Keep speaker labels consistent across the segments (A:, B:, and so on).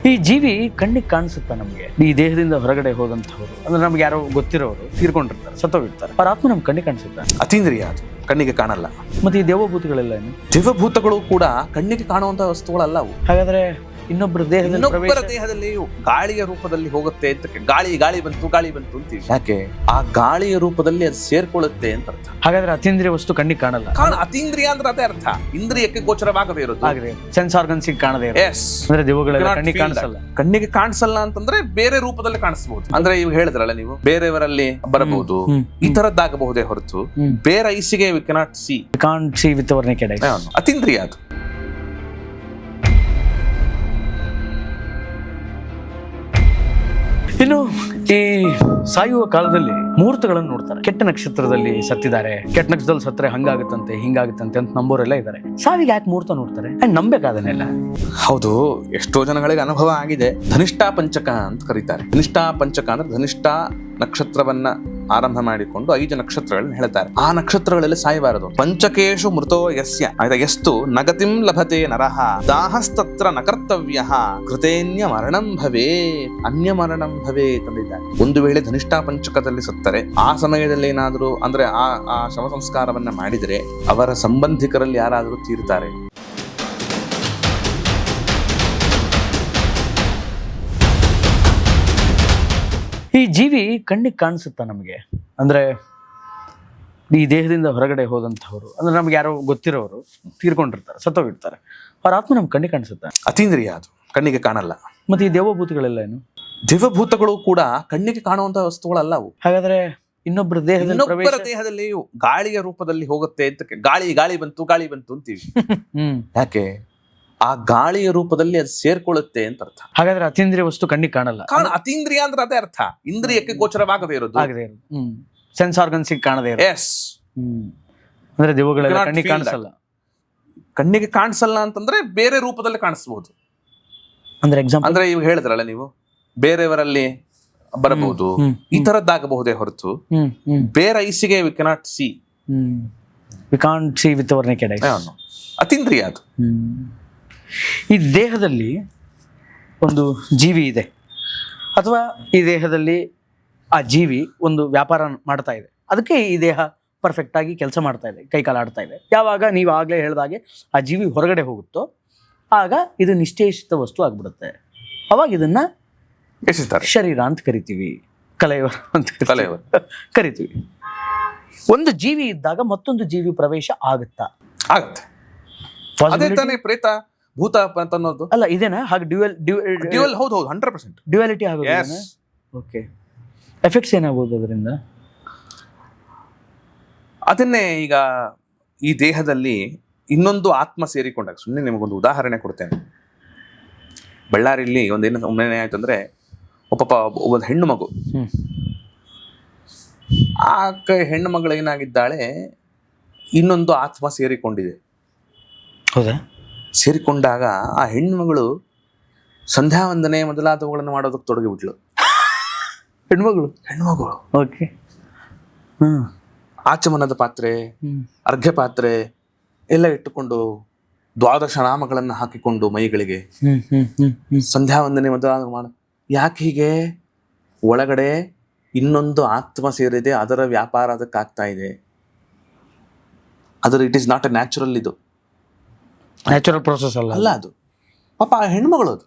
A: ಈ ಜೀವಿ ಕಣ್ಣಿಗೆ ಕಾಣಿಸುತ್ತಾ ನಮಗೆ? ಈ ದೇಹದಿಂದ ಹೊರಗಡೆ ಹೋದಂತಹವರು ಅಂದ್ರೆ ನಮ್ಗೆ ಯಾರೋ ಗೊತ್ತಿರೋರು ತೀರ್ಕೊಂಡಿರ್ತಾರೆ, ಸತ್ತೋಗಿರ್ತಾರೆ, ಅವ್ರ ಆತ್ಮ ನಮ್ಗೆ ಕಣ್ಣಿಗೆ ಕಾಣಿಸುತ್ತಾ?
B: ಅತೀಂದ್ರಿಯ, ಅದು ಕಣ್ಣಿಗೆ ಕಾಣಲ್ಲ.
A: ಮತ್ತೆ ಈ ದೇವಭೂತಗಳೆಲ್ಲ ಏನು?
B: ದೇವಭೂತಗಳು ಕೂಡ ಕಣ್ಣಿಗೆ ಕಾಣುವಂತಹ ವಸ್ತುಗಳಲ್ಲ ಅವು.
A: ಹಾಗಾದ್ರೆ ಇನ್ನೊಬ್ಬರ
B: ದೇಹದಲ್ಲಿ ಗಾಳಿಯ ರೂಪದಲ್ಲಿ ಹೋಗುತ್ತೆ ಅಂತ, ಗಾಳಿ ಬಂತು ಅಂತೀವಿ. ಯಾಕೆ? ಆ ಗಾಳಿಯ ರೂಪದಲ್ಲಿ ಅದು ಸೇರ್ಕೊಳ್ಳುತ್ತೆ ಅಂತ ಅರ್ಥ.
A: ಹಾಗಾದ್ರೆ ಅತೀಂದ್ರಿಯ ವಸ್ತು ಕಣ್ಣಿಗೆ ಕಾಣಲ್ಲ.
B: ಅತೀಂದ್ರಿಯ ಅಂದ್ರೆ ಅದೇ ಅರ್ಥ, ಇಂದ್ರಿಯಕ್ಕೆ ಗೋಚರವಾಗದೇ ಇರೋದು,
A: ಸೆನ್ಸ್ ಆರ್ಗನ್ಸ್ ಕಾಣದೇ ಅಂದ್ರೆ ದೇವಗಳೆಲ್ಲ ಕಣ್ಣಿಗೆ ಕಾಣಿಸಲ್ಲ.
B: ಕಣ್ಣಿಗೆ ಕಾಣಿಸಲ್ಲ ಅಂತಂದ್ರೆ ಬೇರೆ ರೂಪದಲ್ಲಿ ಕಾಣಿಸಬಹುದು. ಅಂದ್ರೆ ಇವಾಗ ಹೇಳಿದ್ರಲ್ಲ ನೀವು, ಬೇರೆಯವರಲ್ಲಿ ಬರಬಹುದು, ಈ ತರದ್ದಾಗಬಹುದೇ ಹೊರತು ಬೇರೆ ಐಸಿಗೆ we cannot see
A: with our naked eye.
B: ಅತೀಂದ್ರಿಯ ಅದು.
A: ಇನ್ನು ಈ ಸಾಯುವ ಕಾಲದಲ್ಲಿ ಮುಹೂರ್ತಗಳನ್ನು ನೋಡ್ತಾರೆ. ಕೆಟ್ಟ ನಕ್ಷತ್ರದಲ್ಲಿ ಸತ್ತಿದ್ದಾರೆ, ಕೆಟ್ಟ ನಕ್ಷತ್ರದಲ್ಲಿ ಸತ್ತರೆ ಹಂಗಾಗುತ್ತಂತೆ ಹಿಂಗಾಗುತ್ತಂತೆ ಅಂತ ನಂಬೋರೆಲ್ಲ ಇದ್ದಾರೆ. ಸಾವಿಗೆ ಯಾಕೆ ಮುಹೂರ್ತ ನೋಡ್ತಾರೆ? ನಂಬೇಕಾದನ್ನೆಲ್ಲ.
B: ಹೌದು, ಎಷ್ಟೋ ಜನಗಳಿಗೆ ಅನುಭವ ಆಗಿದೆ. ಧನಿಷ್ಠಾ ಪಂಚಕ ಅಂತ ಕರೀತಾರೆ. ಧನಿಷ್ಠಾ ಪಂಚಕ ಅಂದ್ರೆ ಧನಿಷ್ಠಾ ನಕ್ಷತ್ರವನ್ನ ಆರಂಭ ಮಾಡಿಕೊಂಡು 5 ನಕ್ಷತ್ರಗಳನ್ನ ಹೇಳ್ತಾರೆ. ಆ ನಕ್ಷತ್ರಗಳಲ್ಲಿ ಸಾಯಬಾರದು. ಪಂಚಕೇಶು ಮೃತೋ ಯಸ್ಯ ಯಸ್ತು ನಗತಿಂ ಲಭತೆ ನರಃ ದಾಹಸ್ತತ್ರ ನ ಕರ್ತವ್ಯಃ ಕೃತೇನ್ಯ ಮರಣಂ ಭವೇ ಅನ್ಯ ಮರಣಂ ಭವೇ ತಂದಿದ್ದಾರೆ. ಒಂದು ವೇಳೆ ಧನಿಷ್ಠಾ ಪಂಚಕದಲ್ಲಿ ಸತ್ತರೆ ಆ ಸಮಯದಲ್ಲಿ ಏನಾದರೂ ಅಂದ್ರೆ ಆ ಶವ ಸಂಸ್ಕಾರವನ್ನ ಮಾಡಿದರೆ ಅವರ ಸಂಬಂಧಿಕರಲ್ಲಿ ಯಾರಾದರೂ ತೀರ್ತಾರೆ.
A: ಈ ಜೀವಿ ಕಣ್ಣಿಗೆ ಕಾಣಿಸುತ್ತಾ ನಮಗೆ? ಅಂದ್ರೆ ಈ ದೇಹದಿಂದ ಹೊರಗಡೆ ಹೋದಂತಹವರು ಅಂದ್ರೆ ನಮ್ಗೆ ಯಾರೋ ಗೊತ್ತಿರೋರು ತೀರ್ಕೊಂಡಿರ್ತಾರೆ, ಸತ್ತೋಗಿರ್ತಾರೆ, ಅವ್ರ ಆತ್ಮ ನಮ್ಗೆ ಕಣ್ಣಿಗೆ ಕಾಣಿಸುತ್ತಾ?
B: ಅತೀಂದ್ರಿಯ, ಅದು ಕಣ್ಣಿಗೆ ಕಾಣಲ್ಲ.
A: ಮತ್ತೆ ಈ ದೇವಭೂತಗಳೆಲ್ಲ ಏನು?
B: ದೇವಭೂತಗಳು ಕೂಡ ಕಣ್ಣಿಗೆ ಕಾಣುವಂತಹ ವಸ್ತುಗಳಲ್ಲ ಅವು.
A: ಹಾಗಾದ್ರೆ ಇನ್ನೊಬ್ಬರ
B: ದೇಹದಲ್ಲಿ ಗಾಳಿಯ ರೂಪದಲ್ಲಿ ಹೋಗುತ್ತೆ ಅಂತ, ಗಾಳಿ ಬಂತು ಅಂತೀವಿ. ಯಾಕೆ? ಆ ಗಾಳಿಯ ರೂಪದಲ್ಲಿ ಅದು ಸೇರ್ಕೊಳ್ಳುತ್ತೆ ಅಂತ ಅರ್ಥ.
A: ಹಾಗಾದ್ರೆ ಅತೀಂದ್ರಿಯ ವಸ್ತು ಕಣ್ಣಿಗೆ ಕಾಣಲ್ಲ.
B: ಅತೀಂದ್ರಿಯ ಅಂದ್ರೆ ಅದೇ ಅರ್ಥ, ಇಂದ್ರಿಯಕ್ಕೆ ಗೋಚರವಾಗದೇ ಇರೋದು,
A: ಸೆನ್ಸ್ ಆರ್ಗನ್ಸ್ ಕಾಣದೇ ಇರೋದು. ಅಂದ್ರೆ ದೇವಗಳೆಲ್ಲ ಕಣ್ಣಿಗೆ ಕಾಣಿಸಲ್ಲ.
B: ಕಣ್ಣಿಗೆ ಕಾಣಿಸಲ್ಲ ಅಂತಂದ್ರೆ ಬೇರೆ ರೂಪದಲ್ಲಿ ಕಾಣಿಸಬಹುದು.
A: ಅಂದ್ರೆ ಎಕ್ಸಾಂಪಲ್,
B: ಅಂದ್ರೆ ಇವಾಗ ಹೇಳಿದ್ರಲ್ಲ ನೀವು, ಬೇರೆಯವರಲ್ಲಿ ಬರಬಹುದು, ಈ ತರದ್ದಾಗಬಹುದೇ ಹೊರತು ಬೇರೆ ಐಸಿಗೆ we cannot
A: see with our naked eye.
B: ಅತೀಂದ್ರಿಯ ಅದು.
A: ಈ ದೇಹದಲ್ಲಿ ಒಂದು ಜೀವಿ ಇದೆ, ಅಥವಾ ಈ ದೇಹದಲ್ಲಿ ಆ ಜೀವಿ ಒಂದು ವ್ಯಾಪಾರ ಮಾಡ್ತಾ ಇದೆ. ಅದಕ್ಕೆ ಈ ದೇಹ ಪರ್ಫೆಕ್ಟ್ ಆಗಿ ಕೆಲಸ ಮಾಡ್ತಾ ಇದೆ, ಕೈಕಾಲ ಆಡ್ತಾ ಇದೆ. ಯಾವಾಗ ನೀವು ಆಗ್ಲೇ ಹೇಳ್ದಾಗೆ ಆ ಜೀವಿ ಹೊರಗಡೆ ಹೋಗುತ್ತೋ ಆಗ ಇದು ನಿಶ್ಚೇಷಿತ ವಸ್ತು ಆಗ್ಬಿಡುತ್ತೆ. ಅವಾಗ ಇದನ್ನ ಶರೀರ ಅಂತ ಕರಿತೀವಿ, ಕಲೆಯವರ ಅಂತ ಕರಿತೀವಿ. ಒಂದು ಜೀವಿ ಇದ್ದಾಗ ಮತ್ತೊಂದು ಜೀವಿ ಪ್ರವೇಶ ಆಗುತ್ತಾ?
B: ಆಗುತ್ತೆ. ಪ್ರೇತ ಭೂತ ಅಂತ ಅನ್ನೋದು
A: ಅಲ್ಲ, ಇದೇನಾ? ಹಾಗೆ ಡ್ಯುಯಲ್
B: ಹೌದು 100%
A: ಡ್ಯುಯಾಲಿಟಿ ಆಗೋದು. ಓಕೆ, ಎಫೆಕ್ಟ್ಸ್ ಏನಾಗ್ಬೋದು ಅದರಿಂದ?
B: ಅದನ್ನೇ ಈಗ ಈ ದೇಹದಲ್ಲಿ ಇನ್ನೊಂದು ಆತ್ಮ ಸೇರಿಕೊಂಡಾಗ, ಸುಮ್ಮನೆ ನಿಮಗೊಂದು ಉದಾಹರಣೆ ಕೊಡ್ತೇನೆ. ಬಳ್ಳಾರಿಯಲ್ಲಿ ಒಮ್ಮೆ ಆಯ್ತು ಅಂದ್ರೆ ಒಬ್ಬ ಹೆಣ್ಣು ಮಗು, ಆ ಹೆಣ್ಣು ಮಗಳು ಏನಾಗಿದ್ದಾಳೆ, ಇನ್ನೊಂದು ಆತ್ಮ ಸೇರಿಕೊಂಡಿದೆ.
A: ಹೌದಾ?
B: ಸೇರಿಕೊಂಡಾಗ ಆ ಹೆಣ್ಮಗಳು ಸಂಧ್ಯಾ ವಂದನೆ ಮೊದಲಾದವುಗಳನ್ನು ಮಾಡೋದಕ್ಕೆ ತೊಡಗಿಬಿಟ್ಲು. ಹೆಣ್ಮಗಳು
A: ಓಕೆ.
B: ಆಚಮನದ ಪಾತ್ರೆ, ಅರ್ಘ್ಯ ಪಾತ್ರೆ ಎಲ್ಲ ಇಟ್ಟುಕೊಂಡು ದ್ವಾದಶ ನಾಮಗಳನ್ನು ಹಾಕಿಕೊಂಡು ಮೈಗಳಿಗೆ ಸಂಧ್ಯಾ ವಂದನೆ ಮೊದಲಾದ ಮಾಡ. ಯಾಕೆ ಹೀಗೆ? ಒಳಗಡೆ ಇನ್ನೊಂದು ಆತ್ಮ ಸೇರಿದೆ, ಅದರ ವ್ಯಾಪಾರ ಅದಕ್ಕಾಗ್ತಾ ಇದೆ. ಅದರ it is not A natural, ಇದು
A: ನ್ಯಾಚುರಲ್ ಪ್ರೋಸೆಸ್ ಅಲ್ಲ
B: ಅದು. ಪಾಪ ಆ ಹೆಣ್ಮಗಳು, ಅದು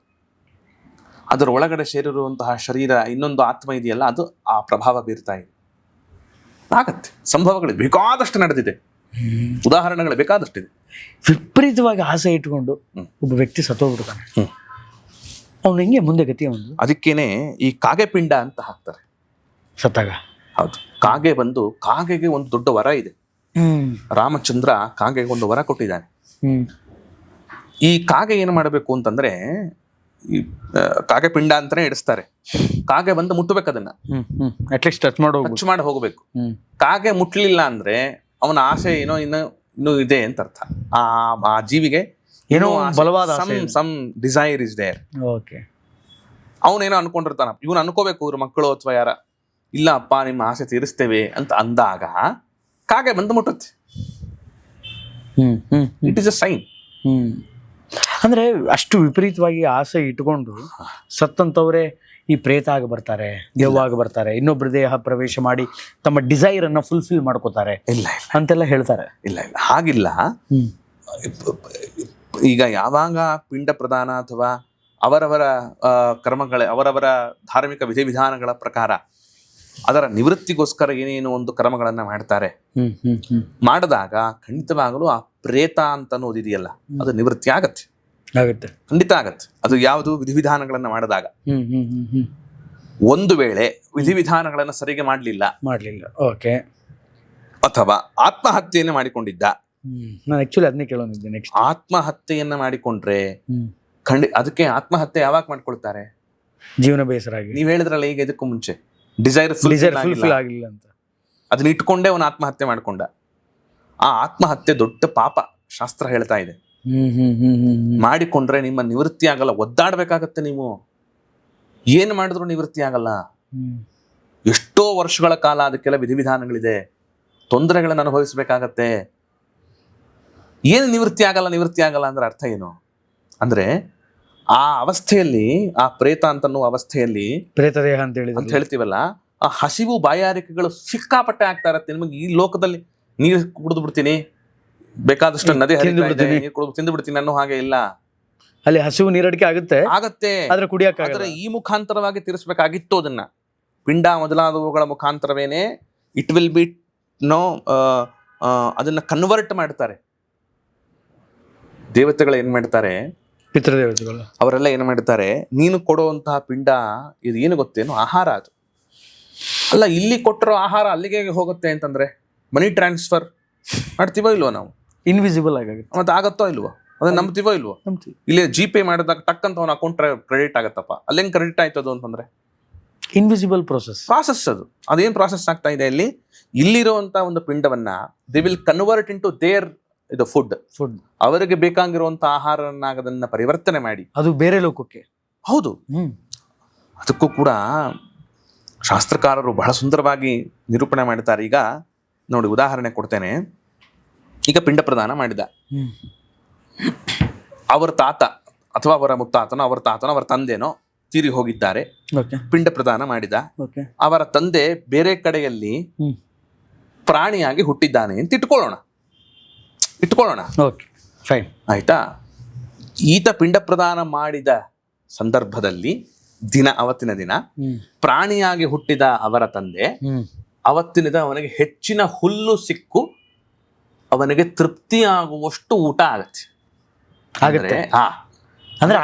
B: ಅದರ ಒಳಗಡೆ ಸೇರಿರುವಂತಹ ಶರೀರ ಇನ್ನೊಂದು ಆತ್ಮ ಇದೆಯಲ್ಲ, ಅದು ಆ ಪ್ರಭಾವ ಬೀರ್ತಾ ಇದೆ. ಆಗತ್ತೆ. ಸಂಭವಗಳು ಬೇಕಾದಷ್ಟು ನಡೆದಿದೆ, ಉದಾಹರಣೆಗಳು ಬೇಕಾದಷ್ಟಿದೆ.
A: ವಿಪರೀತವಾಗಿ ಆಸೆ ಇಟ್ಕೊಂಡು ಒಬ್ಬ ವ್ಯಕ್ತಿ ಸತ್ತೋಗ್ಬಿಡ್ತಾನೆ, ಅವ್ನು ಹೆಂಗೆ ಮುಂದೆ ಗತಿ? ಅವನು
B: ಅದಕ್ಕೇನೆ ಈ ಕಾಗೆ ಪಿಂಡ ಅಂತ ಹಾಕ್ತಾರೆ
A: ಸತ್ತಾಗ.
B: ಹೌದು, ಕಾಗೆ ಬಂದು, ಕಾಗೆಗೆ ಒಂದು ದೊಡ್ಡ ವರ ಇದೆ. ರಾಮಚಂದ್ರ ಕಾಗೆಗೆ ಒಂದು ವರ ಕೊಟ್ಟಿದ್ದಾನೆ. ಈ ಕಾಗೆ ಏನು ಮಾಡಬೇಕು ಅಂತಂದ್ರೆ, ಈ ಕಾಗೆ ಪಿಂಡ ಅಂತಾನೆ ಇಡಿಸ್ತಾರೆ. ಕಾಗೆ ಬಂದು ಮುಟ್ಟಬೇಕು, ಅದನ್ನ
A: ಅಟ್ಲೀಸ್ಟ್ ಟಚ್ ಮಾಡಿ
B: ಹೋಗ್ಬೇಕು. ಕಾಗೆ ಮುಟ್ಲಿಲ್ಲ ಅಂದ್ರೆ ಅವನ ಆಸೆ ಇನ್ನೂ ಇದೆ ಅಂತ ಅರ್ಥ. ಆ ಜೀವಿಗೆ
A: ಏನೋ ಬಲವಾದ
B: some desire is there.
A: Okay,
B: ಅವನೇನೋ ಅನ್ಕೊಂಡಿರ್ತಾನ, ಇವನು ಅನ್ಕೋಬೇಕು ಇವ್ರ ಮಕ್ಕಳು ಅಥವಾ ಯಾರ, ಇಲ್ಲ ಅಪ್ಪ ನಿಮ್ಮ ಆಸೆ ತೀರಿಸ್ತೇವೆ ಅಂತ ಅಂದಾಗ ಕಾಗೆ ಬಂದು ಮುಟ್ಟುತ್ತೆ. It is a sign.
A: ಅಂದ್ರೆ ಅಷ್ಟು ವಿಪರೀತವಾಗಿ ಆಸೆ ಇಟ್ಕೊಂಡು ಸತ್ತಂತವ್ರೆ ಈ ಪ್ರೇತ ಆಗಿ ಬರ್ತಾರೆ, ದೆವ್ವ ಆಗಿ ಬರ್ತಾರೆ, ಇನ್ನೊಬ್ಬರ ದೇಹ ಪ್ರವೇಶ ಮಾಡಿ ತಮ್ಮ ಡಿಸೈರ್ ಅನ್ನ ಫುಲ್ಫಿಲ್ ಮಾಡ್ಕೋತಾರೆ
B: ಇಲ್ಲ
A: ಅಂತೆಲ್ಲ ಹೇಳ್ತಾರೆ.
B: ಇಲ್ಲ ಹಾಗಿಲ್ಲ. ಈಗ ಯಾವಾಗ ಪಿಂಡ ಪ್ರದಾನ ಅಥವಾ ಅವರವರ ಅವರವರ ಧಾರ್ಮಿಕ ವಿಧಿವಿಧಾನಗಳ ಪ್ರಕಾರ ಅದರ ನಿವೃತ್ತಿಗೋಸ್ಕರ ಏನೇನು ಒಂದು ಕರ್ಮಗಳನ್ನ ಮಾಡ್ತಾರೆ, ಮಾಡಿದಾಗ ಖಂಡಿತವಾಗಲೂ ಆ ಪ್ರೇತ ಅಂತ ಅನ್ನೋದಿದೆಯಲ್ಲ ಅದು ನಿವೃತ್ತಿ ಆಗತ್ತೆ, ಖಂಡಿತ ಆಗತ್ತೆ. ಅದು ಯಾವುದು ವಿಧಿವಿಧಾನಗಳನ್ನ ಮಾಡಿದಾಗ. ಒಂದು ವೇಳೆ ವಿಧಿವಿಧಾನಗಳನ್ನ ಸರಿಗೆ ಮಾಡಲಿಲ್ಲ,
A: ಓಕೆ,
B: ಅಥವಾ ಆತ್ಮಹತ್ಯೆಯನ್ನು ಮಾಡಿಕೊಂಡಿದ್ದ,
A: ನಾನು ಆಕ್ಚುಲಿ ಅದನ್ನೇ ಕೇಳೋನಿದ್ದೆ ನೆಕ್ಸ್ಟ್.
B: ಆತ್ಮಹತ್ಯೆಯನ್ನ ಮಾಡಿಕೊಂಡ್ರೆ ಅದಕ್ಕೆ ಆತ್ಮಹತ್ಯೆ ಯಾವಾಗ ಮಾಡ್ಕೊಳ್ತಾರೆ?
A: ಜೀವನ ಬೇಸರ ಆಗಿ.
B: ನೀವ್ ಹೇಳಿದ್ರಲ್ಲ ಈಗ ಇದಕ್ಕೂ ಮುಂಚೆ ಡಿಸೈರ್
A: ಫುಲ್ಫಿಲ್ ಆಗಿಲ್ಲ ಅಂತ,
B: ಅದನ್ನ ಇಟ್ಕೊಂಡೇ ಅವನು ಆತ್ಮಹತ್ಯೆ ಮಾಡ್ಕೊಂಡ. ಆ ಆತ್ಮಹತ್ಯೆ ದೊಡ್ಡ ಪಾಪ ಶಾಸ್ತ್ರ ಹೇಳ್ತಾ ಇದೆ. ಮಾಡಿಕೊಂಡ್ರೆ ನಿಮ್ಮ ನಿವೃತ್ತಿ ಆಗಲ್ಲ, ಒದ್ದಾಡ್ಬೇಕಾಗತ್ತೆ. ನೀವು ಏನ್ ಮಾಡಿದ್ರು ನಿವೃತ್ತಿ ಆಗಲ್ಲ. ಎಷ್ಟೋ ವರ್ಷಗಳ ಕಾಲ ಅದಕ್ಕೆಲ್ಲ ವಿಧಿವಿಧಾನಗಳಿದೆ, ತೊಂದರೆಗಳನ್ನು ಅನುಭವಿಸ್ಬೇಕಾಗತ್ತೆ. ಏನು ನಿವೃತ್ತಿ ಆಗಲ್ಲ ಅಂದ್ರೆ ಅರ್ಥ ಏನು ಅಂದ್ರೆ, ಆ ಅವಸ್ಥೆಯಲ್ಲಿ, ಆ ಪ್ರೇತ ಅಂತನ್ನುವ ಅವಸ್ಥೆಯಲ್ಲಿ,
A: ಪ್ರೇತ ದೇಹ ಅಂತ
B: ಹೇಳ್ತೀವಲ್ಲ, ಆ ಹಸಿವು ಬಾಯಾರಿಕೆಗಳು ಸಿಕ್ಕಾಪಟ್ಟೆ ಆಗ್ತಾ ಇರತ್ತೆ. ನಿಮಗೆ ಈ ಲೋಕದಲ್ಲಿ ನೀರು ಕುಡಿದು ಬಿಡ್ತೀನಿ, ಬೇಕಾದಷ್ಟು ನದಿ ತಿಂದು ಬಿಡ್ತೀನಿ ಅನ್ನೋ ಹಾಗೆ ಇಲ್ಲ.
A: ಅಲ್ಲಿ ಹಸಿವು ನೀರಡಿಕೆ ಆಗತ್ತೆ, ಆದ್ರೆ
B: ಕುಡಿಯಕ್ಕಾಗಲ್ಲ. ಈ ಮುಖಾಂತರವಾಗಿ ತೀರಿಸಬೇಕಾಗಿತ್ತು ಅದನ್ನ. ಪಿಂಡ ಮೊದಲಾದವುಗಳ ಮುಖಾಂತರವೇನೆ ಇಟ್ ವಿಲ್ ಬಿ ಅದನ್ನ ಕನ್ವರ್ಟ್ ಮಾಡ್ತಾರೆ. ದೇವತೆಗಳು ಏನ್ ಮಾಡ್ತಾರೆ,
A: ಪಿತೃದೇವತೆಗಳು
B: ಅವರೆಲ್ಲ ಏನ್ ಮಾಡ್ತಾರೆ, ನೀನು ಕೊಡುವಂತಹ ಪಿಂಡ ಇದು ಏನು ಗೊತ್ತೇನು, ಆಹಾರ. ಅದು ಅಲ್ಲ, ಇಲ್ಲಿ ಕೊಟ್ಟಿರೋ ಆಹಾರ ಅಲ್ಲಿಗೆ ಹೋಗುತ್ತೆ ಅಂತಂದ್ರೆ ಮನಿ ಟ್ರಾನ್ಸ್ಫರ್ ಮಾಡ್ತೀವೋ ಇಲ್ವೋ ನಾವು?
A: ಇನ್ವಿಸಿಬಲ್ ಆಗುತ್ತೆ.
B: ಮತ್ತೆ ಆಗತ್ತೋ ಇಲ್ವೋ? ಅದನ್ನ ನಂಬ್ತೀವೋ ಇಲ್ವೋ? ಇಲ್ಲಿ ಜಿ ಪೇ ಮಾಡಿದಾಗ ಟಕ್ ಅಂತ ಅವನ ಅಕೌಂಟ್ ಕ್ರೆಡಿಟ್ ಆಗತ್ತಪ್ಪ. ಅಲ್ಲೇನ್ ಕ್ರೆಡಿಟ್ ಆಯ್ತದು ಅಂತಂದ್ರೆ
A: ಇನ್ವಿಸಿಬಲ್ ಪ್ರೋಸೆಸ್
B: ಅದೇನ್ ಪ್ರಾಸೆಸ್ ಆಗ್ತಾ ಇದೆ ಇಲ್ಲಿ? ಇಲ್ಲಿರುವಂತ ಒಂದು ಪಿಂಡವನ್ನ they will convert into their ಇದು ಫುಡ್. ಅವರಿಗೆ ಬೇಕಾಗಿರುವಂತ ಆಹಾರವನ್ನ ಪರಿವರ್ತನೆ ಮಾಡಿ
A: ಅದು ಬೇರೆ ಲೋಕಕ್ಕೆ.
B: ಹೌದು. ಅದಕ್ಕೂ ಕೂಡ ಶಾಸ್ತ್ರಕಾರರು ಬಹಳ ಸುಂದರವಾಗಿ ನಿರೂಪಣೆ ಮಾಡ್ತಾರೆ. ಈಗ ನೋಡಿ, ಉದಾಹರಣೆ ಕೊಡ್ತೇನೆ. ಈಗ ಪಿಂಡ ಪ್ರದಾನ ಮಾಡಿದ, ಅವರ ತಾತ ಅಥವಾ ಅವರ ಮುತ್ತಾತನೋ ಅವರ ತಂದೆನೋ ತೀರಿ ಹೋಗಿದ್ದಾರೆ, ಪಿಂಡ ಪ್ರದಾನ ಮಾಡಿದ. ಅವರ ತಂದೆ ಬೇರೆ ಕಡೆಯಲ್ಲಿ ಪ್ರಾಣಿಯಾಗಿ ಹುಟ್ಟಿದ್ದಾನೆ ಅಂತ ಇಟ್ಕೊಳ್ಳೋಣ. ಆಯ್ತಾ? ಈತ ಪಿಂಡ ಪ್ರದಾನ ಮಾಡಿದ ಸಂದರ್ಭದಲ್ಲಿ ಅವತ್ತಿನ ದಿನ ಪ್ರಾಣಿಯಾಗಿ ಹುಟ್ಟಿದ ಅವರ ತಂದೆ ಅವತ್ತಿನ ದಿನ ಅವನಿಗೆ ಹೆಚ್ಚಿನ ಹುಲ್ಲು ಸಿಕ್ಕು ಅವನಿಗೆ ತೃಪ್ತಿಯಾಗುವಷ್ಟು ಊಟ ಆಗತ್ತೆ.
A: ಅಂದ್ರೆ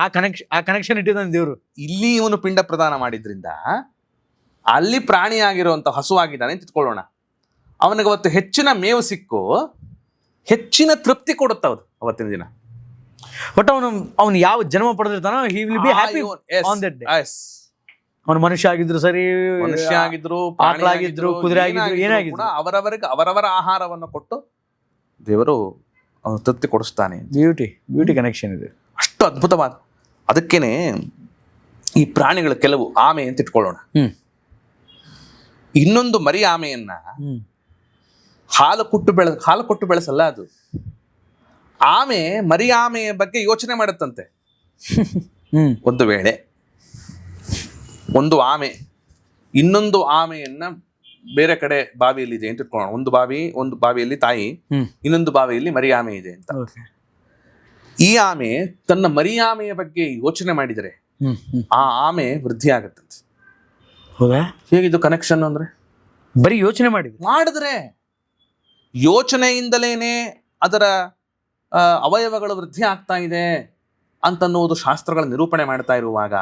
A: ಆ ಕನೆಕ್ಷನ್ ಇಟ್ಟಿದ್ದಾನೆ ದೇವರು.
B: ಇಲ್ಲಿ ಇವನು ಪಿಂಡ ಪ್ರದಾನ ಮಾಡಿದ್ರಿಂದ ಅಲ್ಲಿ ಪ್ರಾಣಿಯಾಗಿರುವಂತ ಹಸುವಾಗಿದ್ದಾನೆ ಅಂತ ಇಟ್ಕೊಳ್ಳೋಣ. ಅವನಿಗೆ ಅವತ್ತು ಹೆಚ್ಚಿನ ಮೇವು ಸಿಕ್ಕು ಹೆಚ್ಚಿನ ತೃಪ್ತಿ ಕೊಡುತ್ತದು ಅವತ್ತಿನ ದಿನ.
A: ಬಟ್ ಅವನು ಯಾವ ಜನ್ಮ ಪಡೆದಿರ್ತಾನೋ he will be happy on that day. ಅವನು ಮನುಷ್ಯ ಆಗಿದ್ರು ಸರಿ,
B: ಮನುಷ್ಯ ಆಗಿದ್ರು,
A: ಆಕಳಾಗಿದ್ರು, ಕುದುರೆ ಆಗಿದ್ರು, ಏನಾಗಿದ್ರು,
B: ಅವರವರಿಗೆ ಅವರವರ ಆಹಾರವನ್ನು ಕೊಟ್ಟು ದೇವರು ಅವನು ತೃಪ್ತಿ ಕೊಡಿಸ್ತಾನೆ.
A: ಬ್ಯೂಟಿ ಕನೆಕ್ಷನ್ ಇದೆ,
B: ಅಷ್ಟು ಅದ್ಭುತವಾದ. ಅದಕ್ಕೇನೆ ಈ ಪ್ರಾಣಿಗಳು ಕೆಲವು, ಆಮೆ ಅಂತ ಇಟ್ಕೊಳ್ಳೋಣ, ಇನ್ನೊಂದು ಮರಿ ಆಮೆಯನ್ನ ಹಾಲು ಕೊಟ್ಟು ಬೆಳೆಸಲ್ಲ ಅದು. ಆಮೆ ಮರಿ ಆಮೆಯ ಬಗ್ಗೆ ಯೋಚನೆ ಮಾಡುತ್ತಂತೆ. ಒಂದು ವೇಳೆ ಒಂದು ಆಮೆ ಇನ್ನೊಂದು ಆಮೆಯನ್ನ ಬೇರೆ ಕಡೆ ಬಾವಿಯಲ್ಲಿ ಇದೆ ಅಂತ ಇಟ್ಕೊಳ್ಳೋಣ. ಒಂದು ಬಾವಿಯಲ್ಲಿ ತಾಯಿ, ಇನ್ನೊಂದು ಬಾವಿಯಲ್ಲಿ ಮರಿ ಆಮೆ ಇದೆ ಅಂತ. ಈ ಆಮೆ ತನ್ನ ಮರಿ ಆಮೆಯ ಬಗ್ಗೆ ಯೋಚನೆ ಮಾಡಿದರೆ ಆ ಆಮೆ ವೃದ್ಧಿ ಆಗತ್ತಂತೆ. ಹೇಗಿದು ಕನೆಕ್ಷನ್ ಅಂದ್ರೆ,
A: ಬರೀ ಯೋಚನೆ
B: ಮಾಡಿದ್ರೆ ಯೋಚನೆಯಿಂದಲೇನೆ ಅದರ ಅವಯವಗಳು ವೃದ್ಧಿ ಆಗ್ತಾ ಇದೆ ಅಂತನ್ನುವುದು ಶಾಸ್ತ್ರಗಳ ನಿರೂಪಣೆ ಮಾಡ್ತಾ ಇರುವಾಗ,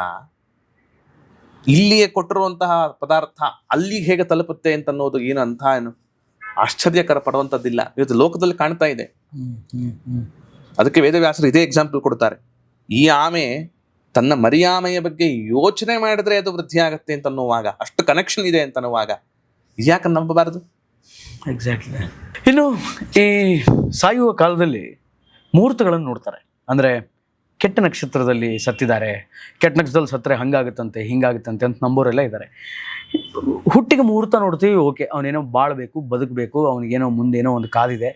B: ಇಲ್ಲಿಯೇ ಕೊಟ್ಟಿರುವಂತಹ ಪದಾರ್ಥ ಅಲ್ಲಿ ಹೇಗೆ ತಲುಪುತ್ತೆ ಅಂತನ್ನೋದು ಏನು ಆಶ್ಚರ್ಯಕರ ಪಡುವಂಥದ್ದಿಲ್ಲ. ಇವತ್ತು ಲೋಕದಲ್ಲಿ ಕಾಣ್ತಾ ಇದೆ. ಅದಕ್ಕೆ ವೇದವ್ಯಾಸರು ಇದೇ ಎಕ್ಸಾಂಪಲ್ ಕೊಡ್ತಾರೆ. ಈ ಆಮೆ ತನ್ನ ಮರಿಯಾಮೆಯ ಬಗ್ಗೆ ಯೋಚನೆ ಮಾಡಿದ್ರೆ ಅದು ವೃದ್ಧಿ ಆಗತ್ತೆ ಅಂತನ್ನುವಾಗ, ಅಷ್ಟು ಕನೆಕ್ಷನ್ ಇದೆ ಅಂತನ್ನುವಾಗ ಯಾಕೆ ನಂಬಬಾರದು?
A: ಎಕ್ಸಾಕ್ಟ್ಲಿ. ಇನ್ನು ಈ ಸಾಯುವ ಕಾಲದಲ್ಲಿ ಮುಹೂರ್ತಗಳನ್ನು ನೋಡ್ತಾರೆ. ಅಂದರೆ ಕೆಟ್ಟ ನಕ್ಷತ್ರದಲ್ಲಿ ಸತ್ತಿದ್ದಾರೆ, ಕೆಟ್ಟ ನಕ್ಷತ್ರದಲ್ಲಿ ಸತ್ತರೆ ಹಂಗಾಗುತ್ತಂತೆ ಹಿಂಗಾಗುತ್ತಂತೆ ಅಂತ ನಂಬೋರೆಲ್ಲ ಇದ್ದಾರೆ. ಹುಟ್ಟಿಗೆ ಮುಹೂರ್ತ ನೋಡ್ತೀವಿ, ಓಕೆ, ಅವನೇನೋ ಬಾಳಬೇಕು, ಬದುಕಬೇಕು, ಅವನಿಗೇನೋ ಮುಂದೇನೋ ಒಂದು ಕಾದಿದೆ,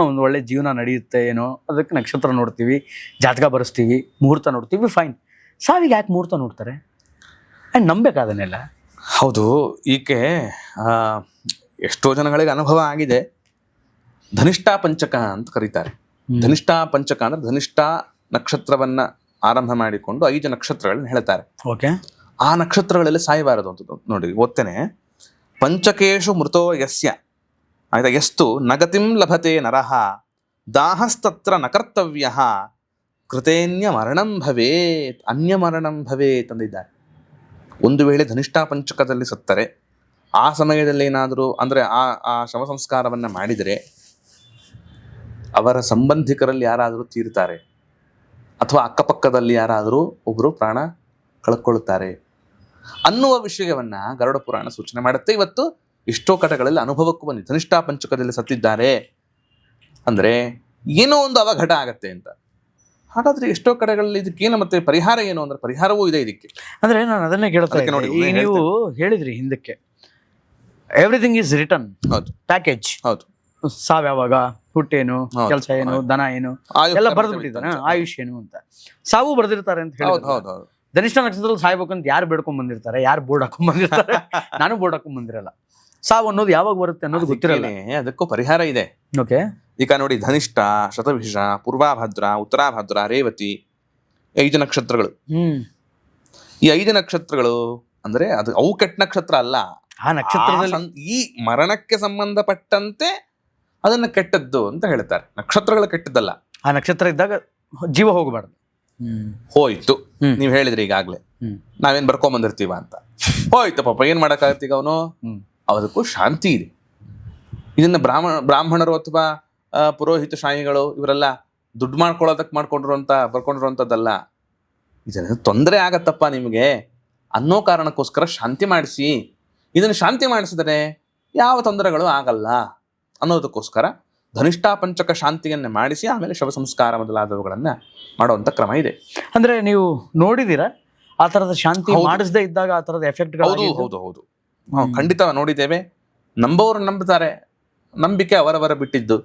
A: ಒಂದು ಒಳ್ಳೆ ಜೀವನ ನಡೆಯುತ್ತೆ ಏನೋ ಅದಕ್ಕೆ ನಕ್ಷತ್ರ ನೋಡ್ತೀವಿ, ಜಾತಕ ಬರೆಸ್ತೀವಿ, ಮುಹೂರ್ತ ನೋಡ್ತೀವಿ, ಫೈನ್. ಸಾವಿಗೆ ಯಾಕೆ ಮುಹೂರ್ತ ನೋಡ್ತಾರೆ ಆ್ಯಂಡ್ ನಂಬೇಕಾದನ್ನೆಲ್ಲ?
B: ಹೌದು, ಈಕೆ ಎಷ್ಟೋ ಜನಗಳಿಗೆ ಅನುಭವ ಆಗಿದೆ. ಧನಿಷ್ಠಾ ಪಂಚಕ ಅಂತ ಕರೀತಾರೆ. ಧನಿಷ್ಠಾ ಪಂಚಕ ಅಂದ್ರೆ ಧನಿಷ್ಠಾ ನಕ್ಷತ್ರವನ್ನ ಆರಂಭ ಮಾಡಿಕೊಂಡು 5 ನಕ್ಷತ್ರಗಳನ್ನ ಹೇಳ್ತಾರೆ.
A: ಓಕೆ.
B: ಆ ನಕ್ಷತ್ರಗಳಲ್ಲಿ ಸಾಯಬಾರದು ಅಂತ ನೋಡಿ ಓದ್ತೇನೆ. ಪಂಚಕೇಶು ಮೃತೋ ಯಸ್ಯ, ಆಯ್ತಾ, ಯಸ್ತು ನಗತಿಂ ಲಭತೆ ನರಃ ದಾಹಸ್ತತ್ರ ನ ಕರ್ತವ್ಯ ಕೃತೇನ್ಯ ಮರಣಂ ಭವೇತ್ ಅನ್ಯ ಮರಣಂ ಭವೇತ್ ಅಂದಿದ್ದಾರೆ. ಒಂದು ವೇಳೆ ಧನಿಷ್ಠಾ ಪಂಚಕದಲ್ಲಿ ಸತ್ತರೆ, ಆ ಸಮಯದಲ್ಲಿ ಏನಾದರೂ ಅಂದರೆ ಆ ಶವ ಸಂಸ್ಕಾರವನ್ನು ಮಾಡಿದರೆ ಅವರ ಸಂಬಂಧಿಕರಲ್ಲಿ ಯಾರಾದರೂ ತೀರ್ತಾರೆ ಅಥವಾ ಅಕ್ಕಪಕ್ಕದಲ್ಲಿ ಯಾರಾದರೂ ಒಬ್ಬರು ಪ್ರಾಣ ಕಳ್ಕೊಳ್ಳುತ್ತಾರೆ ಅನ್ನುವ ವಿಷಯವನ್ನ ಗರುಡ ಪುರಾಣ ಸೂಚನೆ ಮಾಡುತ್ತೆ. ಇವತ್ತು ಎಷ್ಟೋ ಕಡೆಗಳಲ್ಲಿ ಅನುಭವಕ್ಕೂ ಬಂದಿದೆ. ಧನಿಷ್ಠಾ ಪಂಚಕದಲ್ಲಿ ಸತ್ತಿದ್ದಾರೆ ಅಂದರೆ ಏನೋ ಒಂದು ಅವಘಟ ಆಗತ್ತೆ ಅಂತ. ಹಾಗಾದ್ರೆ ಎಷ್ಟೋ ಕಡೆಗಳಲ್ಲಿ ಇದಕ್ಕೇನು ಮತ್ತೆ ಪರಿಹಾರ ಏನು ಅಂದ್ರೆ ಪರಿಹಾರವೂ ಇದೆ ಇದಕ್ಕೆ.
A: ಅಂದ್ರೆ ನಾನು ಅದನ್ನೇ ಕೇಳ್ತಾ
B: ಅದಕ್ಕೆ ನೋಡಿ,
A: ಇದ್ದೆ. ಈಗ ನೀವು ಹೇಳಿದ್ರಿ ಹಿಂದಕ್ಕೆ ಎವ್ರಿಥಿಂಗ್ ಈಸ್ ರಿಟರ್ನ್,
B: ಹೌದು
A: ಪ್ಯಾಕೇಜ್.
B: ಹೌದು,
A: ಸಾವ್ ಯಾವಾಗ, ಹುಟ್ಟೇನು,
B: ಹೌದು,
A: ಕೆಲಸ ಏನು,
B: ಹೌದು.
A: ದನ ಏನು
B: ಆಯುಷ್ಯ
A: ಎಲ್ಲ
B: ಬರೆದು
A: ಬರೆದು ಬಿಟ್ಟಿದ್ದಾನೆ,
B: ಬಿಟ್ಟಿದ್ದಾನೆ.
A: ಆಯುಷ್ ಏನು ಅಂತ. ಸಾವು ಬರ್ದಿರ್ತಾರೆ ಅಂತ
B: ಹೌದು
A: ಹೇಳಿ.
B: ಹೌದು ಹೌದು.
A: ಧನಿಷ್ಠ ನಕ್ಷತ್ರದಲ್ಲಿ ಸಾಯ್ಬೇಕಂತ ಯಾರು ಬೇಡ್ಕೊಂಡ್ ಬಂದಿರ್ತಾರೆ, ಯಾರು ಬೋರ್ಡ್ ಹಾಕೊಂಡ್ ಬಂದಿರ್ತಾರೆ. ನಾನು ಬೋರ್ಡ್ ಹಾಕೊಂಡ್ ಬಂದಿರಲ್ಲ. ಸಾವು ಅನ್ನೋದು ಯಾವಾಗ ಬರುತ್ತೆ ಅನ್ನೋದು ಗೊತ್ತಿರಲ್ಲ.
B: ಅದಕ್ಕೇನೆ ಅದಕ್ಕೂ ಪರಿಹಾರ ಇದೆ.
A: ಓಕೆ.
B: ಈಗ ನೋಡಿ, ಧನಿಷ್ಠ, ಶತಭಿಷ, ಪೂರ್ವಾಭದ್ರ, ಉತ್ತರಾಭದ್ರ, ರೇವತಿ 5 ನಕ್ಷತ್ರಗಳು. ಈ 5 ನಕ್ಷತ್ರಗಳು ಅಂದ್ರೆ ಅವು ಕೆಟ್ಟ ನಕ್ಷತ್ರ ಅಲ್ಲ.
A: ಆ ನಕ್ಷತ್ರದಲ್ಲಿ
B: ಈ ಮರಣಕ್ಕೆ ಸಂಬಂಧಪಟ್ಟಂತೆ ಅದನ್ನ ಕೆಟ್ಟದ್ದು ಅಂತ ಹೇಳ್ತಾರೆ. ನಕ್ಷತ್ರಗಳು ಕೆಟ್ಟದ್ದಲ್ಲ.
A: ಆ ನಕ್ಷತ್ರ ಇದ್ದಾಗ ಜೀವ ಹೋಗಬಾರ್ದು.
B: ಹೋಯ್ತು, ನೀವ್ ಹೇಳಿದ್ರಿ ಈಗಾಗ್ಲೇ ನಾವೇನ್ ಬರ್ಕೊಂಡ್ ಬಂದಿರ್ತೀವ ಅಂತ. ಹೋಯ್ತು ಪಾಪ, ಏನ್ ಮಾಡಕ್ಕಾಗತ್ತೆ ಈಗ ಅವನು. ಅದಕ್ಕೂ ಶಾಂತಿ ಇದೆ. ಇದನ್ನ ಬ್ರಾಹ್ಮಣರು ಅಥವಾ ಪುರೋಹಿತ ಶಾಹಿಗಳು ಇವರೆಲ್ಲ ದುಡ್ಡು ಬರ್ಕೊಂಡಿರುವಂತದ್ದಲ್ಲ. ಇದನ್ನ ತೊಂದರೆ ಆಗತ್ತಪ್ಪ ನಿಮಗೆ ಅನ್ನೋ ಕಾರಣಕ್ಕೋಸ್ಕರ ಶಾಂತಿ ಮಾಡಿಸಿ. ಇದನ್ನು ಶಾಂತಿ ಮಾಡಿಸಿದರೆ ಯಾವ ತೊಂದರೆಗಳು ಆಗಲ್ಲ ಅನ್ನೋದಕ್ಕೋಸ್ಕರ ಧನಿಷ್ಠಾ ಪಂಚಕ ಶಾಂತಿಯನ್ನ ಮಾಡಿಸಿ ಆಮೇಲೆ ಶವ ಸಂಸ್ಕಾರ ಮೊದಲಾದವುಗಳನ್ನ ಮಾಡುವಂತ ಕ್ರಮ ಇದೆ.
A: ಅಂದ್ರೆ ನೀವು ನೋಡಿದೀರಾ ಆ ತರದ ಶಾಂತಿ ಮಾಡಿಸದೇ ಇದ್ದಾಗ ಆ ತರದ ಎಫೆಕ್ಟ್?
B: ಹೌದು ಹೌದು ಹೌದು, ಖಂಡಿತ ನೋಡಿದ್ದೇವೆ. ನಂಬೋರು ನಂಬುತ್ತಾರೆ, ನಂಬಿಕೆ ಅವರವರ ಬಿಟ್ಟಿದ್ದು.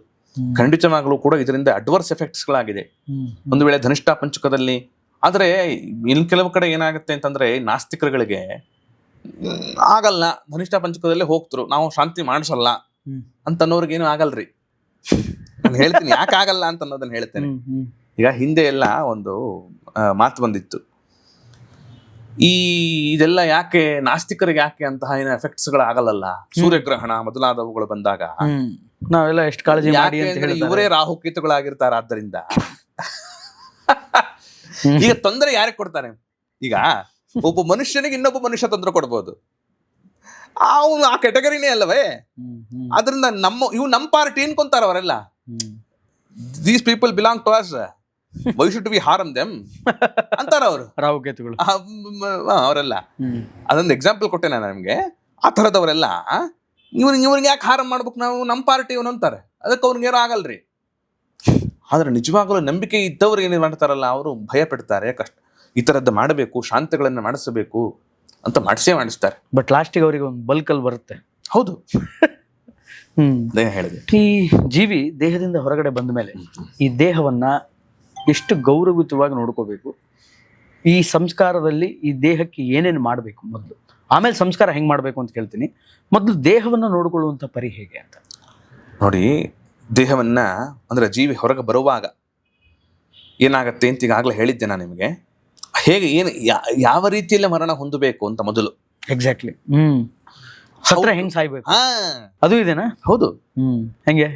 B: ಖಂಡಿತವಾಗ್ಲೂ ಕೂಡ ಇದರಿಂದ ಅಡ್ವರ್ಸ್ ಎಫೆಕ್ಟ್ಸ್ಗಳಾಗಿದೆ ಒಂದು ವೇಳೆ ಧನಿಷ್ಠಾ ಪಂಚಕದಲ್ಲಿ. ಆದರೆ ಇನ್ ಕೆಲವು ಕಡೆ ಏನಾಗುತ್ತೆ ಅಂತಂದ್ರೆ, ನಾಸ್ತಿಕರುಗಳಿಗೆ ಆಗಲ್ಲ, ಧನಿಷ್ಠಾ ಪಂಚಕದಲ್ಲೇ ಹೋಗ್ತರು, ನಾವು ಶಾಂತಿ ಮಾಡಿಸಲ್ಲ ಅಂತನ್ನೋರ್ಗೇನು ಆಗಲ್ರಿ. ನಾನು ಹೇಳ್ತೀನಿ ಯಾಕೆ ಆಗಲ್ಲ ಅಂತ ಅನ್ನೋದನ್ನ ಹೇಳ್ತೇನೆ. ಈಗ ಹಿಂದೆ ಎಲ್ಲ ಒಂದು ಮಾತು ಬಂದಿತ್ತು, ಇದೆಲ್ಲ ಯಾಕೆ ನಾಸ್ತಿಕರಿಗೆ ಯಾಕೆ ಅಂತಹ ಏನೋ ಎಫೆಕ್ಟ್ಸ್ಗಳು ಆಗಲ್ಲ, ಸೂರ್ಯಗ್ರಹಣ ಮೊದಲಾದವುಗಳು ಬಂದಾಗ
A: ನಾವೆಲ್ಲ ಎಷ್ಟು ಕಾಳಜಿ ಮಾಡಿ ಅಂತ
B: ಯಾಕೆ
A: ಹೇಳಿ
B: ಇವರೇ ರಾಹುಕೇತುಗಳಾಗಿರ್ತಾರೆ. ಆದ್ದರಿಂದ ಈಗ ತೊಂದರೆ ಯಾರಿಗೆ ಕೊಡ್ತಾರೆ? ಈಗ ಒಬ್ಬ ಮನುಷ್ಯನಿಗೆ ಇನ್ನೊಬ್ಬ ಮನುಷ್ಯ ತೊಂದರೆ ಕೊಡ್ಬೋದು, ಅವನು ಆ ಕೆಟಗರಿನೇ ಅಲ್ಲವೇ. ಅದರಿಂದ ನಮ್ಮ ಪಾರ್ಟಿ ಅನ್ಕೊಂತಾರ ಅವರೆಲ್ಲ. These people belong to us, why should we harm them ಅಂತಾರ ಅವರು,
A: ರಾಹುಕೇತುಗಳು
B: ಅವರೆಲ್ಲ. ಅದೊಂದು ಎಕ್ಸಾಂಪಲ್ ಕೊಟ್ಟೆ ನಾನು ನಿಮ್ಗೆ. ಆ ಥರದವರೆಲ್ಲ ಇವ್ರಿಗೆ ಯಾಕೆ ಹಾರಂ ಮಾಡ್ಬೇಕು, ನಾವು ನಮ್ಮ ಪಾರ್ಟಿ ಇವನು ಅಂತಾರೆ. ಅದಕ್ಕೆ ಅವ್ರಿಗೇನೋ ಆಗಲ್ರಿ. ಆದ್ರೆ ನಿಜವಾಗಲೂ ನಂಬಿಕೆ ಇದ್ದವ್ರು ಏನೇನು ಮಾಡ್ತಾರಲ್ಲ, ಅವರು ಭಯ ಪಡ್ತಾರೆ. ಈ ಥರದ್ದು ಮಾಡಬೇಕು, ಶಾಂತಿಗಳನ್ನು ಮಾಡಿಸಬೇಕು ಅಂತ ಮಾಡಿಸ್ತಾರೆ.
A: ಬಟ್ ಲಾಸ್ಟಿಗೆ ಅವರಿಗೆ ಒಂದು ಬಲ್ಕಲ್ಲಿ ಬರುತ್ತೆ.
B: ಹೌದು, ಹೇಳಿದೆ.
A: ಈ ಜೀವಿ ದೇಹದಿಂದ ಹೊರಗಡೆ ಬಂದ ಮೇಲೆ ಈ ದೇಹವನ್ನ ಎಷ್ಟು ಗೌರವಯುತವಾಗಿ ನೋಡ್ಕೋಬೇಕು, ಈ ಸಂಸ್ಕಾರದಲ್ಲಿ ಈ ದೇಹಕ್ಕೆ ಏನೇನು ಮಾಡಬೇಕು ಮೊದಲು, ಆಮೇಲೆ ಸಂಸ್ಕಾರ ಹೆಂಗೆ ಮಾಡಬೇಕು ಅಂತ ಕೇಳ್ತೀನಿ. ಮೊದಲು ದೇಹವನ್ನು ನೋಡಿಕೊಳ್ಳುವಂಥ ಪರಿ ಹೇಗೆ ಅಂತ
B: ನೋಡಿ. ದೇಹವನ್ನ ಅಂದ್ರೆ ಜೀವಿ ಹೊರಗೆ ಬರುವಾಗ ಏನಾಗತ್ತೆ ಅಂತ ಈಗಾಗಲೇ ಹೇಳಿದ್ದೆ ನಾನು ನಿಮಗೆ. ಹೇಗೆ ಯಾವ ರೀತಿಯಲ್ಲಿ ಮರಣ ಹೊಂದಬೇಕು ಅಂತ ಮೊದಲು.
A: ಎಕ್ಸಾಕ್ಟ್ಲಿ. ಸತ್ರೆ ಹೆಂಗ್ ಸಾಯ್ಬೇಕು ಅದು ಇದೆನಾ?
B: ಹೌದು.